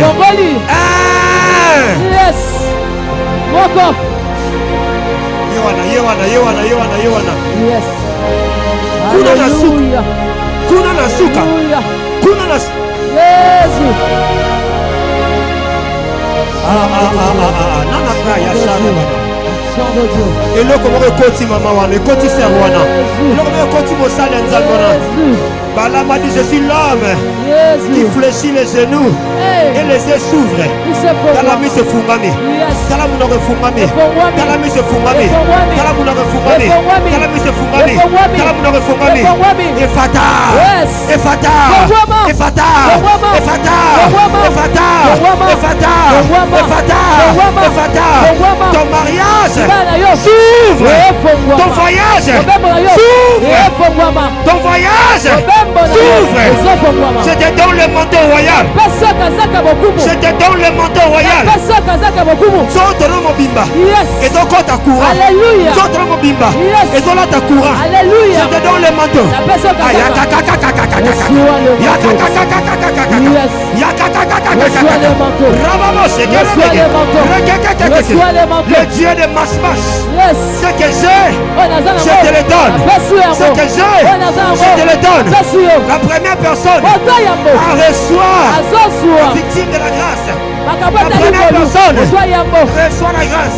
Yohana. Kuna nasuka. Kuna nasuka. Kuna nasuka. Nana kaya sana baba. Et le comment côté maman wana, côté serwana. Le comment côté mosala nzangona. Bala m'a dit je suis l'homme qui fléchit les genoux et les yeux s'ouvrent. Talami se fumami. Talamu no refumami. Talami se fumami. Talamu no refumami. Talami se fumami. Talamu no refumami. Efata. Efata. Efata. Efata. Efata. Efata. Efata. Efata. Ton mariage s'ouvre. Ton voyage s'ouvre. Ton voyage s'ouvre. Je te donne le manteau royal. Je te donne le manteau royal. Zotoro mobimba. Et donc ta courant. Zotoro mobimba. Et donc ta courant. Je te donne le manteau. Le Dieu de Masmas. Ce que j'ai, je te le donne. Ce que j'ai, je te le donne. La première personne a reçu la victime de la grâce. La première personne reçoit la grâce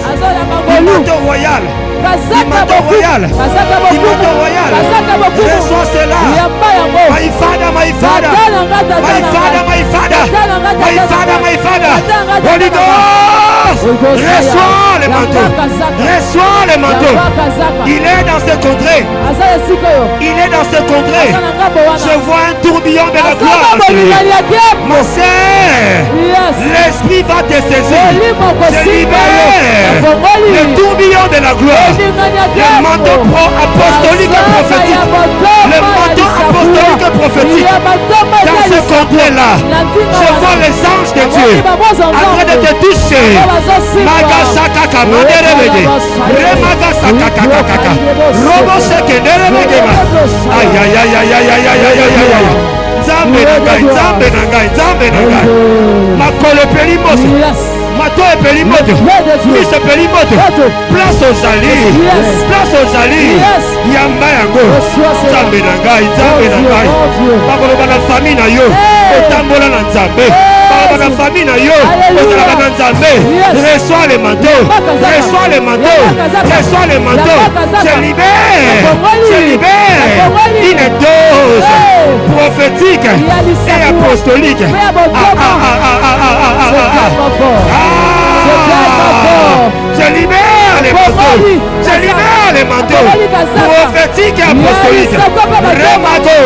du manteau royal. Du manteau royal. Du manteau royal. Reçois cela. Maïfada, maïfada. Maïfada, maïfada. Maïfada, maïfada. Holy Ghost. Reçois le manteau. Reçois le manteau. Il est dans ce contrée. Il est dans ce contrée. Je vois un tourbillon de la gloire. Mon Seigneur, l'Esprit va te saisir. Je libère le tourbillon de la gloire. Le manteau apostolique et prophétique. Le manteau apostolique et prophétique. Dans ce contrée-là, je vois les anges de Dieu en train de te toucher. Magasakaka, Maderebede. Remagasakaka. Roboseke, Nerebegema. Aïe, aïe, aïe, aïe, aïe, aïe, aïe, aïe, aïe. Zambe nangai, Zambe nangai, Zambe nangai. Makolo pelimoso. Mato et pelimoto. Mise pelimoto. Place aux alliés. Place aux alliés. Yamba yango. Zambe nangai, Zambe nangai. Bakolo bana famille na yo. Otambola na Nzambe. Bakolo bana famille na yo. Ozala na Nzambe. Reçois les manteaux. Reçois les manteaux. Reçois les manteaux. Je libère. Je libère une dose prophétique et apostolique. Je libère les manteaux. Je libère les manteaux prophétiques et apostoliques. Remago,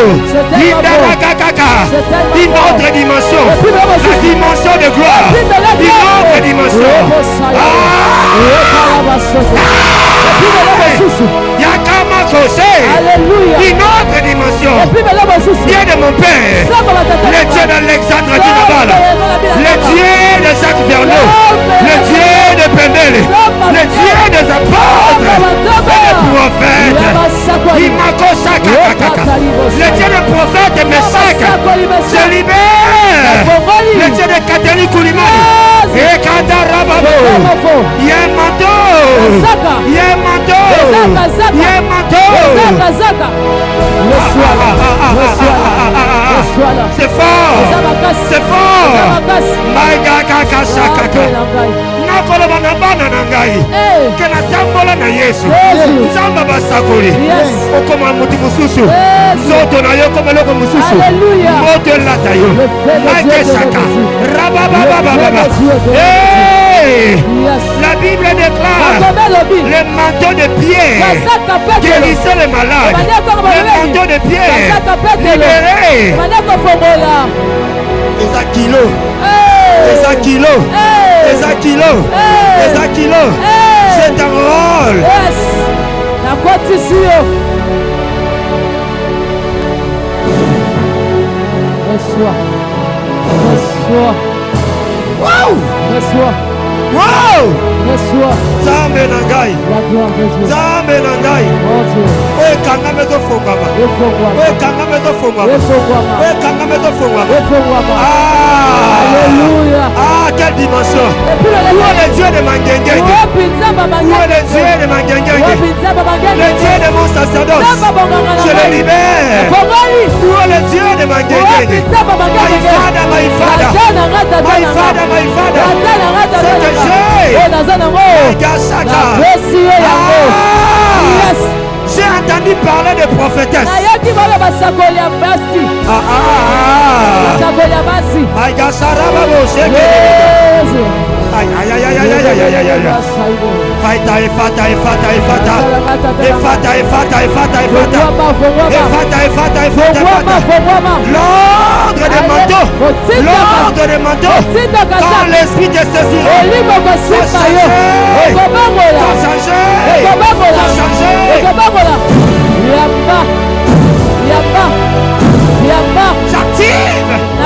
Indarakakaka, une autre dimension, la dimension de gloire, une autre dimension. Yakama Kosé, une autre dimension. Dieu de mon Père, le Dieu d'Alexandre Dinabala, le Dieu de Jacques Verneau, le Dieu de Pendele, le Dieu des apôtres et des prophètes. Le Dieu des prophètes et Meshach, je libère. Le Dieu de Catherine Koulimani, et Kandarababo, il y a un manteau, il y a un manteau, il y a un manteau. C'est fort, c'est fort. Nakoloba na bana na ngai kena tambola na Yesu nzamba basakoli okoma muti mususu zoto na yo koma loko mususu moto elata yo makesaka rabababababa. La Bible déclare le manteau de Pierre guérissait les malades. Le manteau de Pierre libéré. Ezakilo, Ezakilo, Ezakilo, Ezakilo, c'est un rôle. Reçois. Wow! Reçois. Wow! Reçois. Zambe nangai. Zambe nangai. Oye kanga mezo fongama. Oye kanga mezo fongama. Oye kanga mezo fongama. Alléluia. Ah, quelle dimension. Où est le Dieu de Mangenge? Où est le Dieu de Mangenge? Le Dieu de mon sacerdoce. Je le libère. Où est le Dieu de Mangenge? Maïfada, Maïfada. Maïfada, Maïfada. C'est que j'ai. Maïgasaka. L'ordre des manteaux. L'ordre des manteaux. Quand l'esprit te saisira. J'active. Je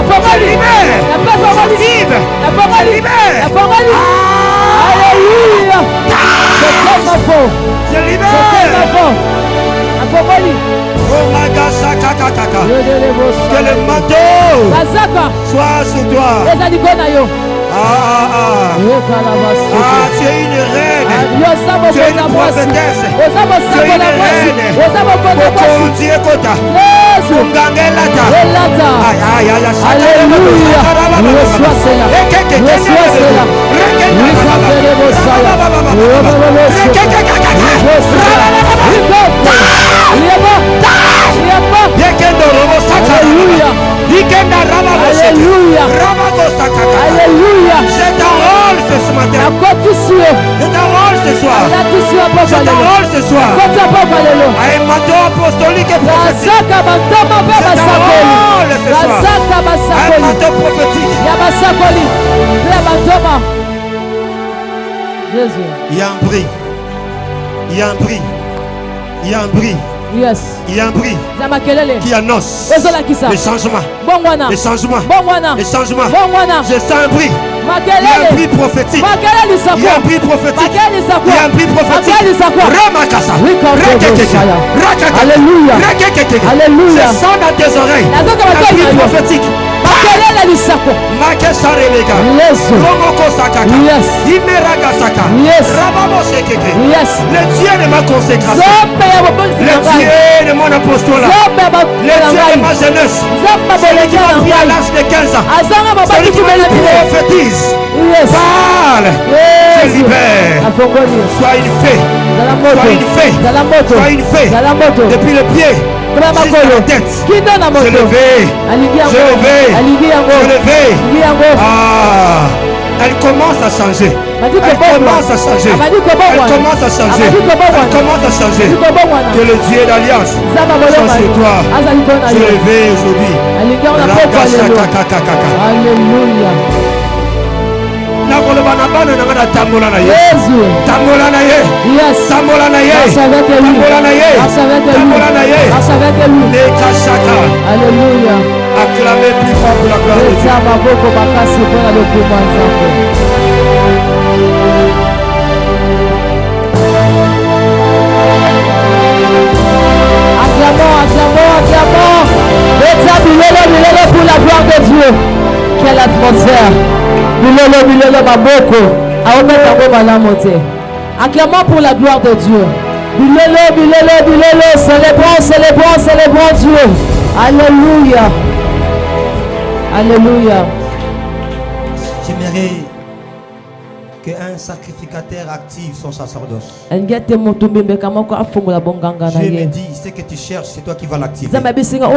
libère. J'active. Je libère. Alléluia. Je libère. Que le manteau soit sur toi. Tu es une reine. Tu es une prophétesse. Tu es une reine. Alléluia. C'est ton rôle ce matin. C'est ton rôle ce soir. C'est ton rôle ce soir. Un manteau apostolique et prophétique. C'est ton rôle ce soir. Un manteau prophétique. Il y a un bruit. Il y a un bruit. Il y a un bruit. Yes. Il y a un bruit qui annonce le changement. Le changement. Le changement. Je sens un bruit. Il y a un bruit prophétique. Il y a un bruit prophétique. Il y a un bruit prophétique. Ramakasa. Alléluia. Alléluia. Je sens dans tes oreilles un bruit prophétique. Le Dieu de ma consécration, le Dieu de mon apostolat, le Dieu de ma jeunesse, celui qui m'a pris à l'âge de 15 ans, celui qui m'a prophétise, parle, je libère. Sois une fée, sois une fée, sois une fée, depuis le pied jusqu'à la tête. Je levais, elle commence à changer. Elle commence à changer. Elle commence à changer. Elle commence à changer. Que le Dieu d'alliance soit sur toi. Je levais aujourd'hui. Alléluia. Tambola na ye. Tambola na ye. Tambola na ye. Tambola na ye. Tambola na ye. Alléluia. Acclamez plus fort pour la gloire de Dieu. Acclamons. Bilolo pour la gloire de Dieu. Quelle atmosphère. Bilolo baboko. Acclamons pour la gloire de Dieu. Bilolo. Célébrons Dieu. Alléluia. J'aimerais qu'un sacrificateur active son sacerdoce. Je me dis, ce que tu cherches, c'est toi qui vas l'activer. Tu seras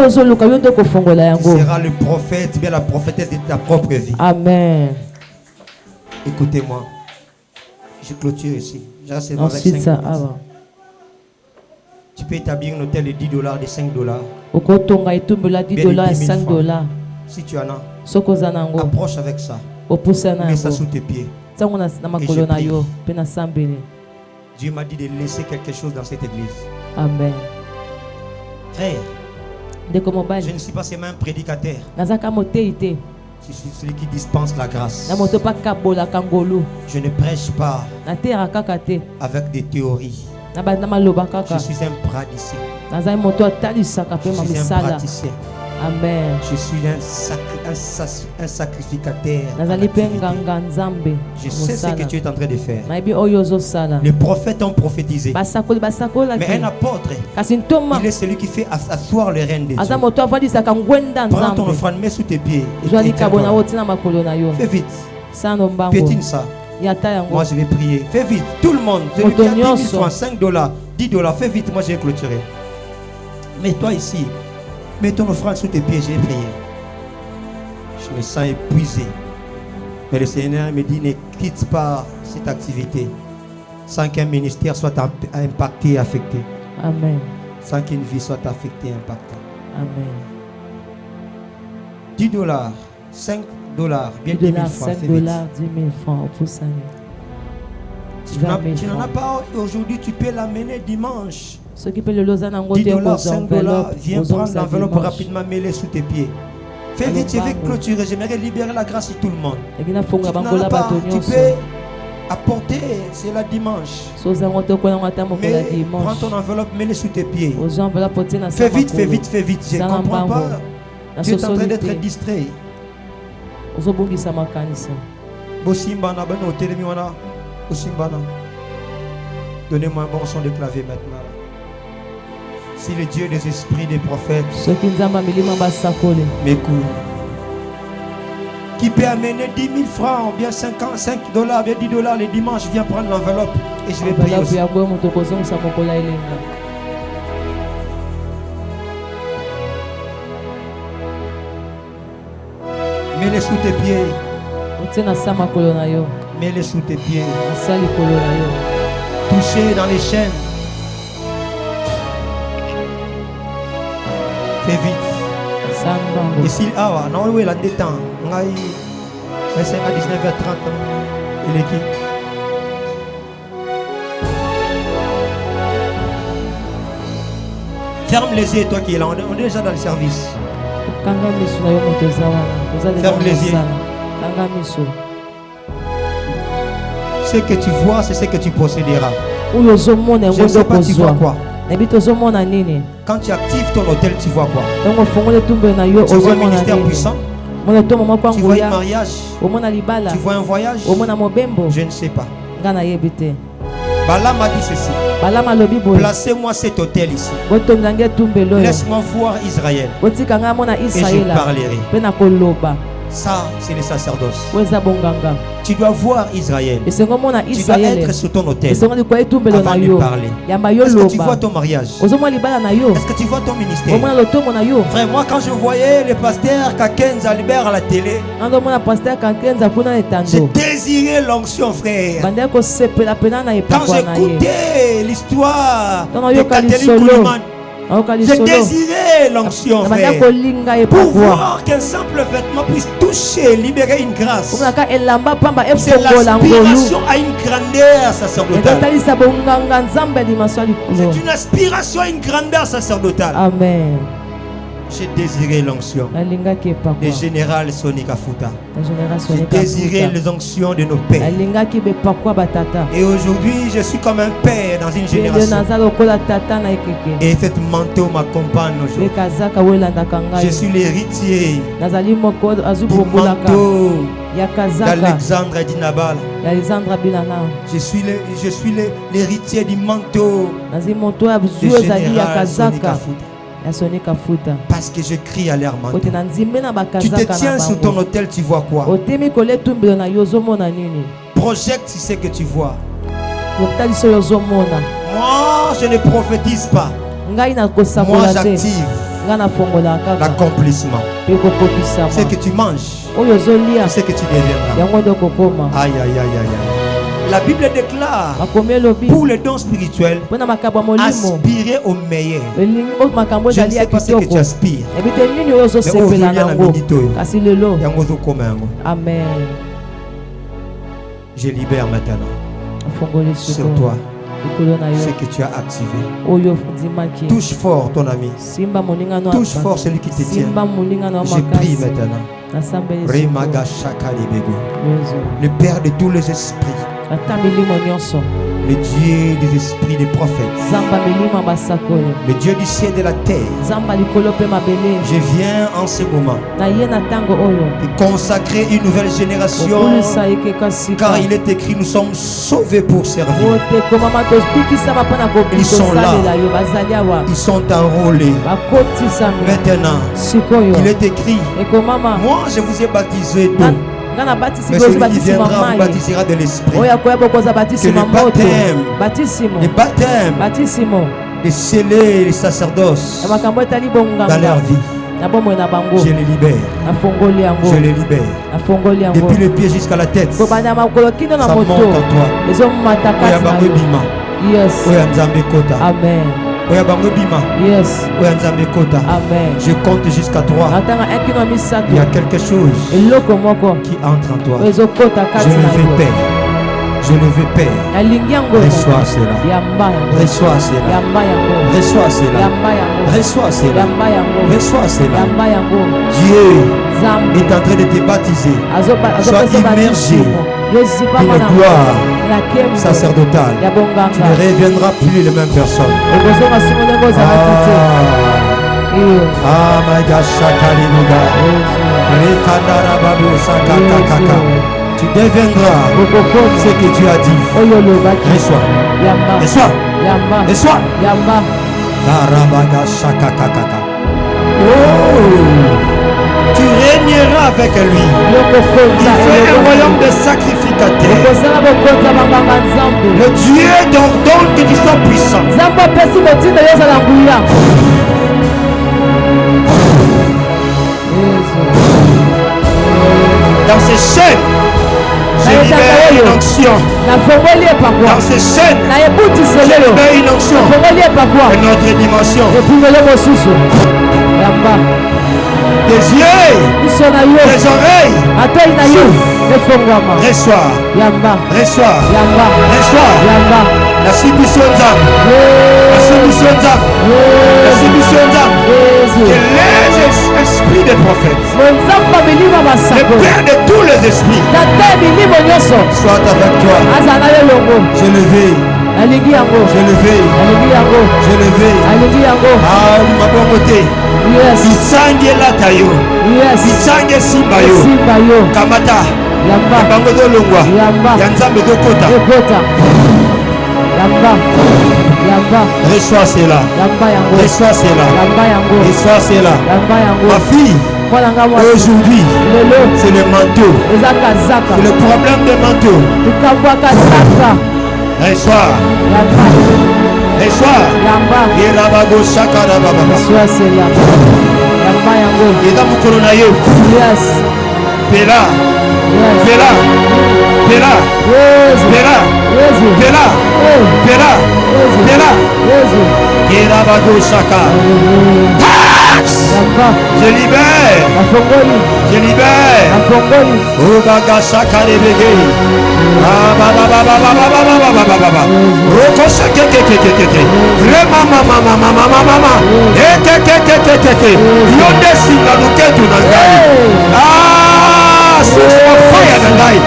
le prophète, bien la prophétesse de ta propre vie. Amen. Écoutez-moi. Je clôture ici. Ensuite, ça, tu peux établir un hôtel de $10, de $5. $10, si tu en as, approche avec ça. Mets ça sous tes pieds. Dieu m'a dit de laisser quelque chose dans cette église. Amen. Frère, je ne suis pas seulement un prédicateur. Je suis celui qui dispense la grâce. Je ne prêche pas avec des théories. Je suis un praticien. Amen. Je suis un sacrificateur. Je sais ce que tu es en train de faire. Les prophètes ont prophétisé. Mais un apôtre, il est celui qui fait asseoir le règne de Dieu. Prends ton offrande, mets sous tes pieds. Fais vite. Pétine ça. Moi je vais prier. Fais vite. Tout le monde. Celui qui a 10 000 francs, $5, $10, fais vite. Moi je vais clôturer. Mets-toi ici. Mets ton offrande sous tes pieds. J'ai prié. Je me sens épuisé. Mais le Seigneur me dit, ne quitte pas cette activité sans qu'un ministère soit impacté et affecté. Amen. Sans qu'une vie soit affectée et impactée. Amen. $10, $5, bien 10 000 francs. 5 dollars, 10 000 francs pour ça. Tu n'en as pas aujourd'hui, tu peux l'amener dimanche. Ce qui peut le Lausanne en $10, $5, viens prendre l'enveloppe rapidement, mets-les sous tes pieds. Fais vite, je vais clôturer, j'aimerais libérer la grâce sur tout le monde. Tu n'en as pas, tu peux apporter, c'est la dimanche. Mais prends ton enveloppe, mets-les sous tes pieds. Fais vite, fais vite, fais vite, je ne comprends pas. Tu es en train d'être distrait. Donnez-moi un bon son de clavier maintenant. Si le Dieu des esprits des prophètes m'écoute, qui peut amener 10 000 francs, bien $5, bien $10 les dimanches, viens prendre l'enveloppe et je vais prier aussi. Mets-les sous tes pieds. Mets-les sous tes pieds. Touchez dans les chaînes. Fais vite. Et s'il a, non, oui, la détente. On a 19h30. Il est qui? Ferme les yeux, toi qui es là. On est déjà dans le service. Ferme les yeux. Ce que tu vois, c'est ce que tu posséderas. Je ne sais pas, tu vois quoi? Quand tu actives ton hôtel, tu vois quoi? Tu vois un ministère puissant? Tu vois un mariage? Tu vois un voyage? Je ne sais pas. Balaam a dit ceci. Placez-moi cet hôtel ici. Laisse-moi voir Israël. Et je parlerai. Ça, c'est le sacerdoce. Tu dois voir Israël. Tu dois être sur ton hôtel avant de parler. Est-ce que tu vois ton mariage? Est-ce que tu vois ton ministère? Frère, moi quand je voyais le pasteur Kakenza Albert à la télé, j'ai désiré l'onction, frère. Quand j'écoutais l'histoire de Catherine Kouliman, j'ai désiré l'onction, frère, pour voir qu'un simple vêtement puisse toucher, libérer une grâce. C'est l'aspiration à une grandeur sacerdotale. C'est une aspiration à une grandeur sacerdotale. Amen. J'ai désiré l'onction des générales Sonika Fouta. J'ai désiré les onctions de nos pères. Et aujourd'hui, je suis comme un père dans une génération. Et cette manteau m'accompagne aujourd'hui. Je suis l'héritier du manteau d'Alexandre et d'Inabal. Je suis l'héritier du manteau des générales Sonika Fouta. Parce que je crie à l'air manteau. Tu te tiens sur ton hôtel, tu vois quoi? Projecte si c'est que tu vois. Moi, je ne prophétise pas. Moi, j'active l'accomplissement. Ce que tu manges, c'est ce que tu deviendras. Aïe, aïe, aïe, aïe, aïe. La Bible déclare pour les dons spirituels, aspirer au meilleur. Je ne sais pas ce que tu aspires. Amen. Je libère maintenant sur toi ce que tu as activé. Touche fort ton ami. Touche fort celui qui te tient. Je prie maintenant. Le Père de tous les esprits, le Dieu des esprits des prophètes, le Dieu du ciel et de la terre, je viens en ce moment de consacrer une nouvelle génération, car il est écrit, nous sommes sauvés pour servir. Ils sont là, ils sont enrôlés. Maintenant, il est écrit, moi je vous ai baptisé d'eau, mais celui qui viendra vous baptisera de l'esprit. Que le baptême de sceller les sacerdoces dans leur vie. Je les libère. Je les libère. Depuis les pieds jusqu'à la tête. Ça monte en toi. Yes. Amen. Yes. Amen. Je compte jusqu'à 3. Il y a quelque chose qui entre en toi. Je le fais paix. Je le veux paix. Reçois cela. Reçois cela. Reçois cela. Reçois cela. Reçois cela. Dieu est en train de te baptiser. Sois immergé d'une gloire sacerdotale. Tu ne reviendras plus les mêmes personnes. Ah, my God, tu deviendras ce que tu as dit. Reçois. Reçois. Reçois. Tu régneras avec lui. Il fait un royaume de sacrificateurs. Le Dieu d'ordonne que tu sois puissant. Dans ces chaînes, je libère une onction. Dans ces chaînes, je libère une onction. Une autre dimension. Des yeux, des oreilles. Reçois. Reçois. Reçois. La submission d'âme. La submission d'âme. La submission d'âme. Que les esprits des prophètes, le Père de tous les esprits, soit avec toi. Je le veux. Je le veux. Je le veux. Ah, ma bonne côté. Isange latayo. Isange simbayo. Kamata. Bango do longwa. Yanzambe do kota. Reçois cela. Reçois cela. Reçois cela. Ma fille, aujourd'hui, c'est le manteau. C'est le problème de manteau. Reçois. Reçois. Pela. Pela. Pela. Pela. Pela. Pela. Pela. Irabado Shaka. Je libère. Je libère. Obaga Shaka Rebege. Roko Shaka Kekekekeke. Rema mama. Ekekekekeke. Yonde singa luketu nangai. Source of fire nangai.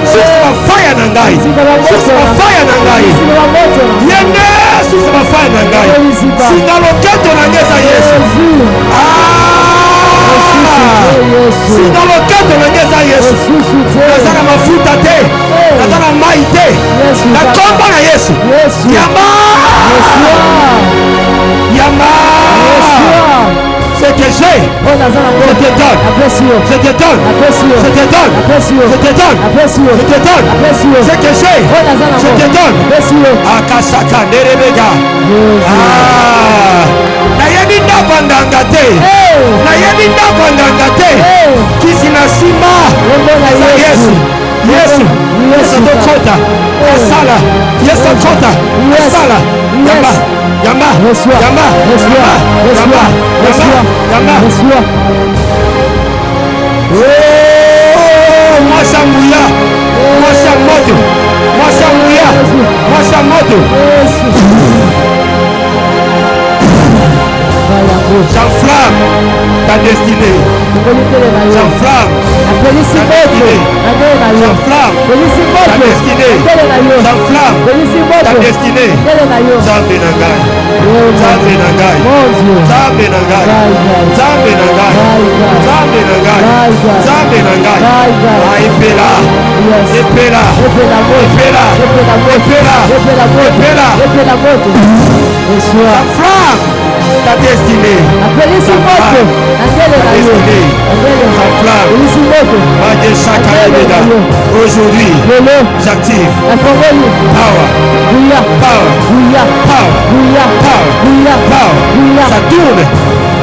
Source of fire nangai. Source of fire nangai. Yende source of fire nangai. Singa luketu nangeza Yesu. Singa luketu nangeza Yesu. Nazana mafuta te. Nazana mai te. Na komba na Yesu. Yama. Yama. Ce que j'ai, je te donne. Je te donne. Je te donne. Je te donne. Je te donne. Ce que j'ai, je te donne. Akasaka nerebega. Nayebi ndakondanga te. Nayebi ndakondanga te. Kisina sima. Yesu. Yesu. Yesu tokota. Asala. Yesu tokota. Asala. Yamba. Yamba, Yamba, Yamba, Yamba. Oh, mwasha mouya, mwasha moto, mwasha mouya, mwasha moto. J'enflamme ta destinée. J'enflamme ta destinée. J'enflamme ta destinée. J'enflamme ta destinée. Zambe nangai. Zambe nangai. Zambe nangai. Zambe nangai. Zambe nangai. Zambe nangai. Aipela. Epela. Epela. Epela. Epela. J'enflamme ta destinée. Aujourd'hui, j'active power. Ça tourne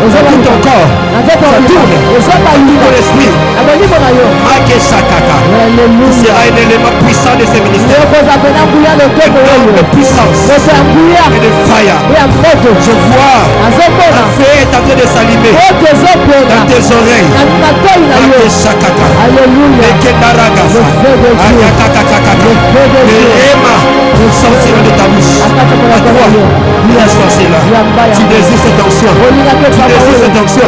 dans tout ton corps. Ça tourne dans ton esprit. Tu seras un élément puissant de ce ministère. De puissance et de fire. Je vois un feu est en train de s'allumer dans tes oreilles. Les sortira de ta bouche. À toi, lui a sorti là. Tu désires cette onction. Tu désires cette onction.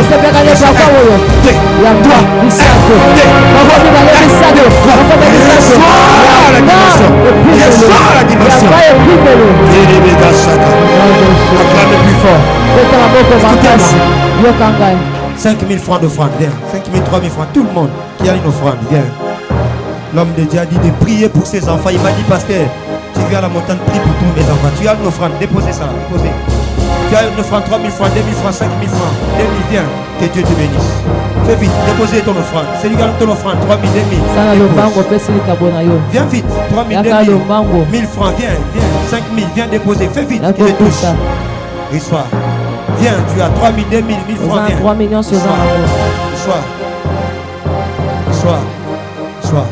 Reçois la dimension. Acclame plus fort. 5 000 francs d'offrande, viens. 5 000, 3 000 francs. Tout le monde qui a une offrande, viens. L'homme de Dieu a dit de prier pour ses enfants. Il m'a dit, pasteur, tu viens à la montagne, prie pour tous mes enfants. Tu as une offrande, déposez ça, déposez. Tu as une offrande, 3 000 francs, 2 000 francs, 5 000 francs, 2 000, viens, que Dieu te bénisse. Fais vite, déposez ton offrande. C'est lui qui a ton offrande, 3 000, 2 000. Viens vite, 3 000, 2 000, 1 000 francs, viens, 5 000, viens déposer. Fais vite, il est tous. Reçois. Viens, tu as 3 000, 2 000, 1 000 francs, viens. 3 millions sur un. Reçois. Reçois. Reçois.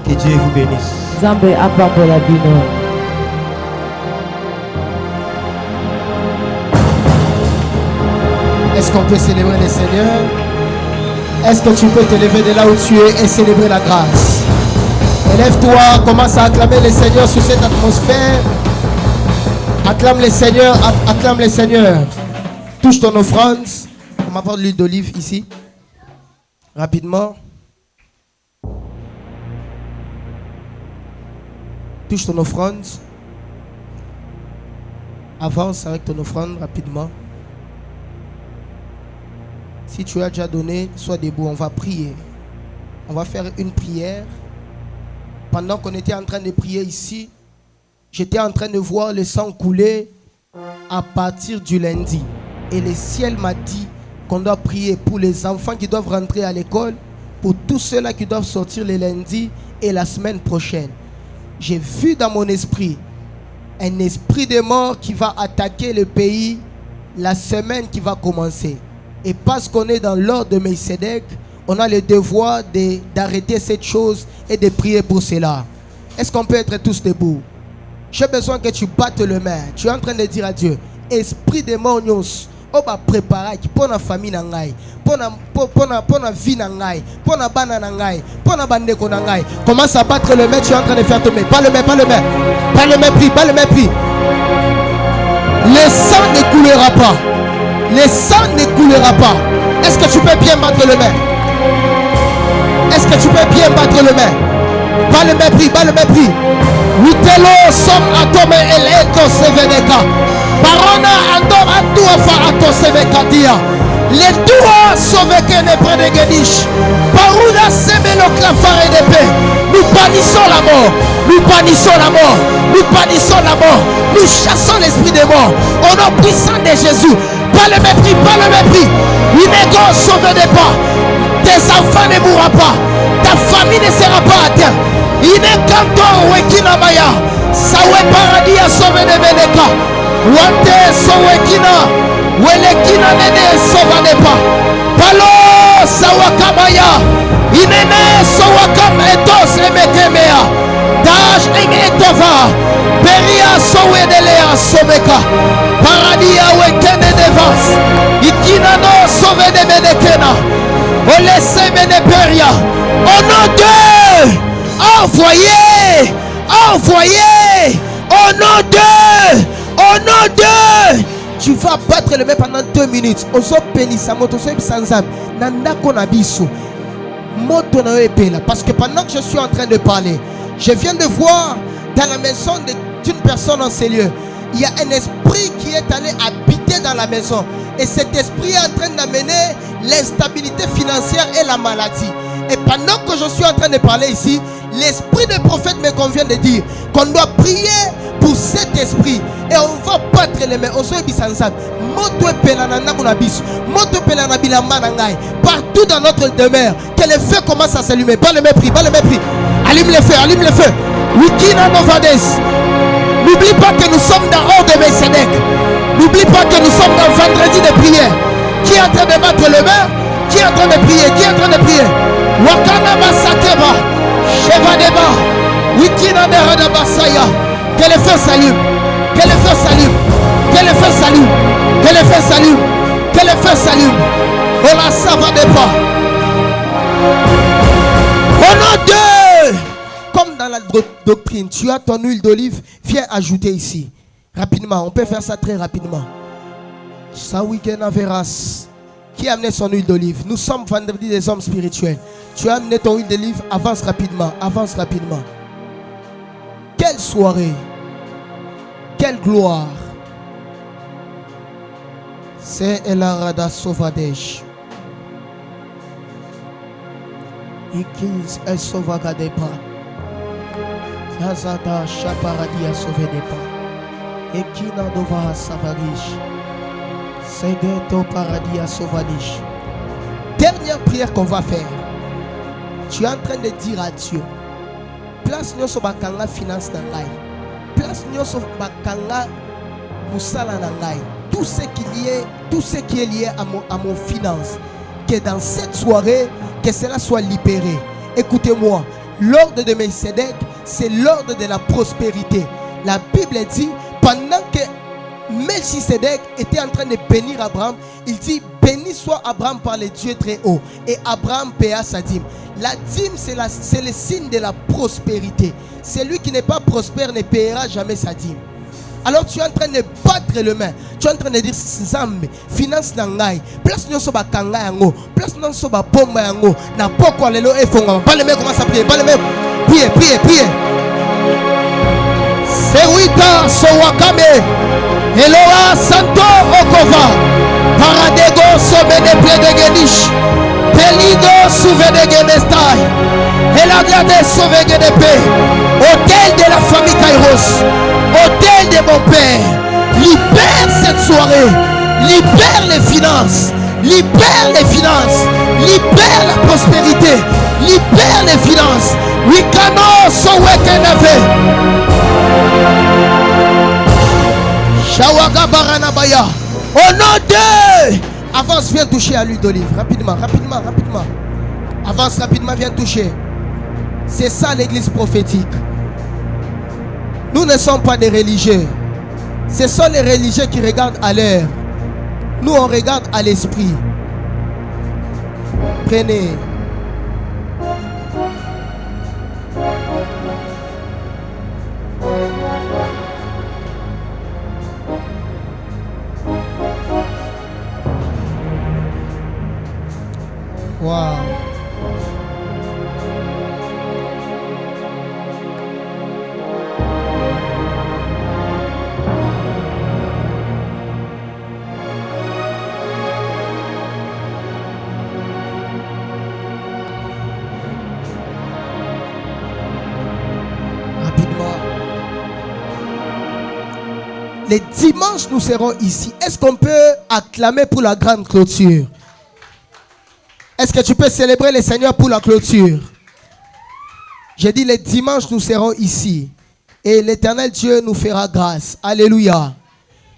Que Dieu vous bénisse. Est-ce qu'on peut célébrer le Seigneur? Est-ce que tu peux te lever de là où tu es et célébrer la grâce? Élève-toi, commence à acclamer le Seigneur sur cette atmosphère. Acclame le Seigneur, acclame le Seigneur. Touche ton offrande. On m'apporte l'huile d'olive ici. Rapidement. Touche ton offrande. Avance avec ton offrande rapidement. Si tu as déjà donné, sois debout, on va prier. On va faire une prière. Pendant qu'on était en train de prier ici, j'étais en train de voir le sang couler à partir du lundi. Et le ciel m'a dit qu'on doit prier pour les enfants qui doivent rentrer à l'école, pour tous ceux-là qui doivent sortir le lundi et la semaine prochaine. J'ai vu dans mon esprit un esprit de mort qui va attaquer le pays la semaine qui va commencer. Et parce qu'on est dans l'ordre de Melchisedec, on a le devoir d'arrêter cette chose et de prier pour cela. Est-ce qu'on peut être tous debout? J'ai besoin que tu battes le main. Tu es en train de dire à Dieu, esprit de mort, on va préparer pour la famille, pour la vie, pour la banane, pour la bande. Commence à battre le main, tu es en train de faire tomber. Pas le main, pas le main. Pas le mépris, pas le mépris. Le sang ne coulera pas. Le sang ne coulera pas. Est-ce que tu peux bien battre le main? Est-ce que tu peux bien battre le main? Pas le mépris, pas le mépris. Witelo som atome eleto seveneka. Parona andor atuafa ato sevekadia. Les doigts sauvés ne prennent gedish. Paruna semelo clafare d'épée. Nous bannissons la mort. Nous bannissons la mort. Nous bannissons la mort. Nous chassons l'esprit des morts. Au nom puissant de Jésus. Pas le mépris, pas le mépris. Une égo sauvé de pas. Tes enfants ne mourront pas. Ta famille ne sera pas atteinte. Il est canton wekina maya. Sawe paradis a sauvé de Beneka. Wante sowekina. Welekina nene sauva de pas. Palo sawakamaya. Inene sawakam etos emekemea. Dash emetova. Beria sowe de lea sobeka. Paradis a wekene devance. Ikina no sauvé de Benekena. Olese beneperia. Au nom de envoyé, envoyé, au nom de, au nom de. Tu vas battre le main pendant 2 minutes. Oso penisa moto so bisanzam. Nanda konabiso. Moto na epela. Parce que pendant que je suis en train de parler, je viens de voir dans la maison d'une personne en ces lieux, il y a un esprit qui est allé habiter dans la maison. Et cet esprit est en train d'amener l'instabilité financière et la maladie. Et pendant que je suis en train de parler ici, l'esprit du prophète me convient de dire qu'on doit prier pour cet esprit. Et on va battre mettre les mains. Partout dans notre demeure, que les feux commencent à s'allumer. Pas le mépris, pas le mépris. Allume les feux, allume les feux. Wikina Novades. N'oublie pas que nous sommes dans Ordre de Melchizedek. N'oublie pas que nous sommes dans vendredi de prière. Qui est en train de battre les mains? Qui est en train de prier? Qui est en train de prier? Wakana Masakeba. Shevadeba. Wikina Nerada Basaya. Que les feux s'allument. Que les feux s'allument. Que les feux s'allument. Que les feux s'allument. Que les feux s'allument. Oh la Savadeba. Au nom de... Comme dans la doctrine, tu as ton huile d'olive, viens ajouter ici. Rapidement, on peut faire ça très rapidement. Ça week-end à Veras. Qui a amené son huile d'olive? Nous sommes vendredi des hommes spirituels. Tu as amené ton huile d'olive, avance rapidement, avance rapidement. Quelle soirée! Quelle gloire! C'est Elarada Sovadesh. Ikis El Sovagadepa. Yazada Shaparadia Sovedepa. Ekina Dova Savarish. Sedeto Paradia Sovadish. Dernière prière qu'on va faire. Tu es en train de dire à Dieu. Place nous sur bakanga finance nangai. Place nous sur bakanga musala nangai. Tout ce qui est lié à mon finance. Que dans cette soirée, que cela soit libéré. Écoutez-moi, l'ordre de Melchizedek, c'est l'ordre de la prospérité. La Bible dit, pendant que Melchizedek était en train de bénir Abraham, il dit, béni soit Abraham par les dieux très hauts. Et Abraham paya sa dîme. La dîme, c'est le signe de la prospérité. Celui qui n'est pas prospère ne paiera jamais sa dîme. Alors tu es en train de battre les mains. Tu es en train de dire Zambe, finance nangai. Place nous sur bakanga yango. Place nous sur bomba yango. Na poko lelo efonga. Pas les mains commence à prier. Pas les mains. Priez, priez, priez. Sewita Sowakame. Eloa Santo Okova. Paradego Sobede Pledegenish. Pelido Souvedegenestai. Elagrade Sovegenepe. Hôtel de la famille Kairos. Hôtel de mon Père, libère cette soirée, libère les finances, libère les finances, libère la prospérité, libère les finances. Wikano Sowekenave. Shawaga Baranabaya. Au nom de... Avance, viens toucher à l'huile d'olive. Rapidement, rapidement, rapidement. Avance rapidement, viens toucher. C'est ça l'église prophétique. Nous ne sommes pas des religieux. Ce sont les religieux qui regardent à l'heure. Nous, on regarde à l'esprit. Prenez. Wow. Les dimanches, nous serons ici. Est-ce qu'on peut acclamer pour la grande clôture? Est-ce que tu peux célébrer le Seigneur pour la clôture? J'ai dit les dimanches, nous serons ici. Et l'Éternel Dieu nous fera grâce. Alléluia.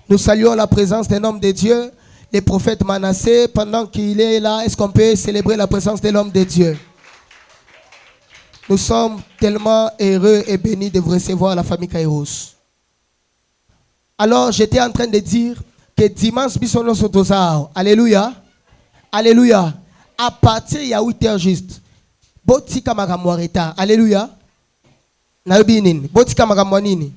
Nous saluons la présence d'un homme de Dieu, le prophète Manassé. Pendant qu'il est là, est-ce qu'on peut célébrer la présence de l'homme de Dieu? Nous sommes tellement heureux et bénis de vous recevoir, la famille Kairos. Alors, j'étais en train de dire que dimanche, bisono sotosao. Alléluia. Alléluia. À partir de 8h juste. Botika magamwareta. Alléluia. Naubinin. Botika magamwanini.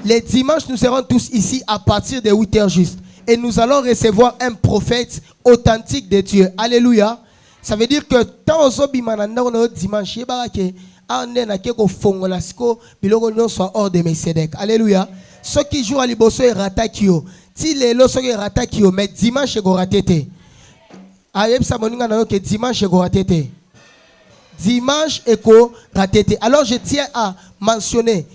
Les dimanches, nous serons tous ici à partir de 8h juste. Et nous allons recevoir un prophète authentique de Dieu. Alléluia. Ça veut dire que tant aux obimananda on dimanche, soit hors de Melchizedek. Alléluia. Ceux qui jouent à Liboso et Ratakio. Si les lots sont Ratakio, mais dimanche, c'est ratété. Que dimanche, c'est ratété. Dimanche, c'est ratété. Alors, je tiens à mentionner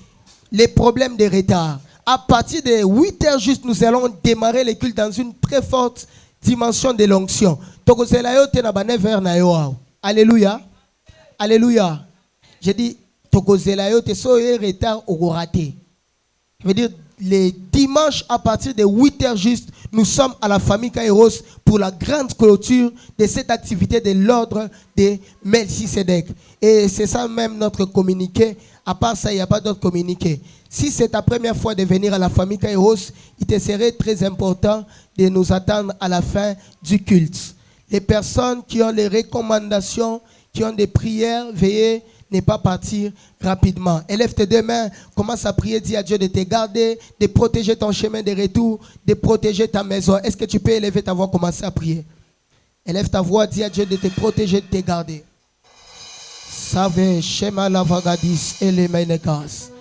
les problèmes de retard. à partir de 8 heures juste, nous allons démarrer les cultes dans une très forte dimension de l'onction. Alléluia. Alléluia. J'ai dit, Tokozelayo te soye retard au raté. Je veux dire, les dimanches à partir de 8 heures juste, nous sommes à la famille Kairos pour la grande clôture de cette activité de l'ordre de Melchisedec. Et c'est ça même notre communiqué. À part ça, il n'y a pas d'autre communiqué. Si c'est ta première fois de venir à la famille Kairos, il te serait très important de nous attendre à la fin du culte. Les personnes qui ont les recommandations, qui ont des prières, veuillez ne pas partir rapidement. Élève tes deux mains, commence à prier, dis à Dieu de te garder, de protéger ton chemin de retour, de protéger ta maison. Est-ce que tu peux élever ta voix, commencer à prier? Élève ta voix, dis à Dieu de te protéger, de te garder. Save, Shema Lavagadis, Elemenegas.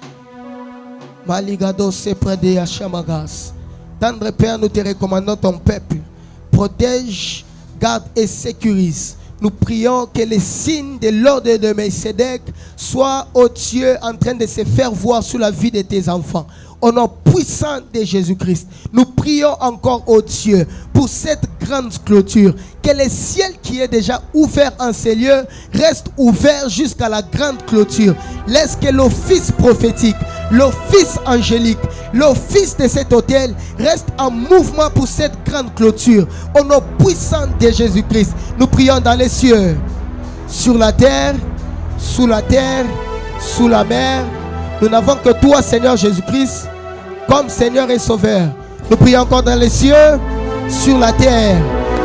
Maligado se près de Yachamagas. Tendre Père, nous te recommandons ton peuple. Protège, garde et sécurise. Nous prions que les signes de l'ordre de Melchisedec soient, ô Dieu, en train de se faire voir sur la vie de tes enfants. Au nom puissant de Jésus-Christ, nous prions encore, ô Dieu, pour cette grande clôture. Que le ciel qui est déjà ouvert en ces lieux reste ouvert jusqu'à la grande clôture. Laisse que l'office prophétique, l'office angélique, l'office de cet hôtel reste en mouvement pour cette grande clôture. Au nom puissant de Jésus-Christ, nous prions dans les cieux, sur la terre, sous la terre, sous la mer. Nous n'avons que toi, Seigneur Jésus-Christ, comme Seigneur et Sauveur. Nous prions encore dans les cieux, sur la terre,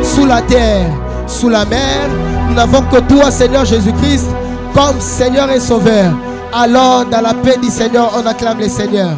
sous la terre, sous la mer. Nous n'avons que toi, Seigneur Jésus-Christ, comme Seigneur et Sauveur. Alors, dans la paix du Seigneur, on acclame le Seigneur.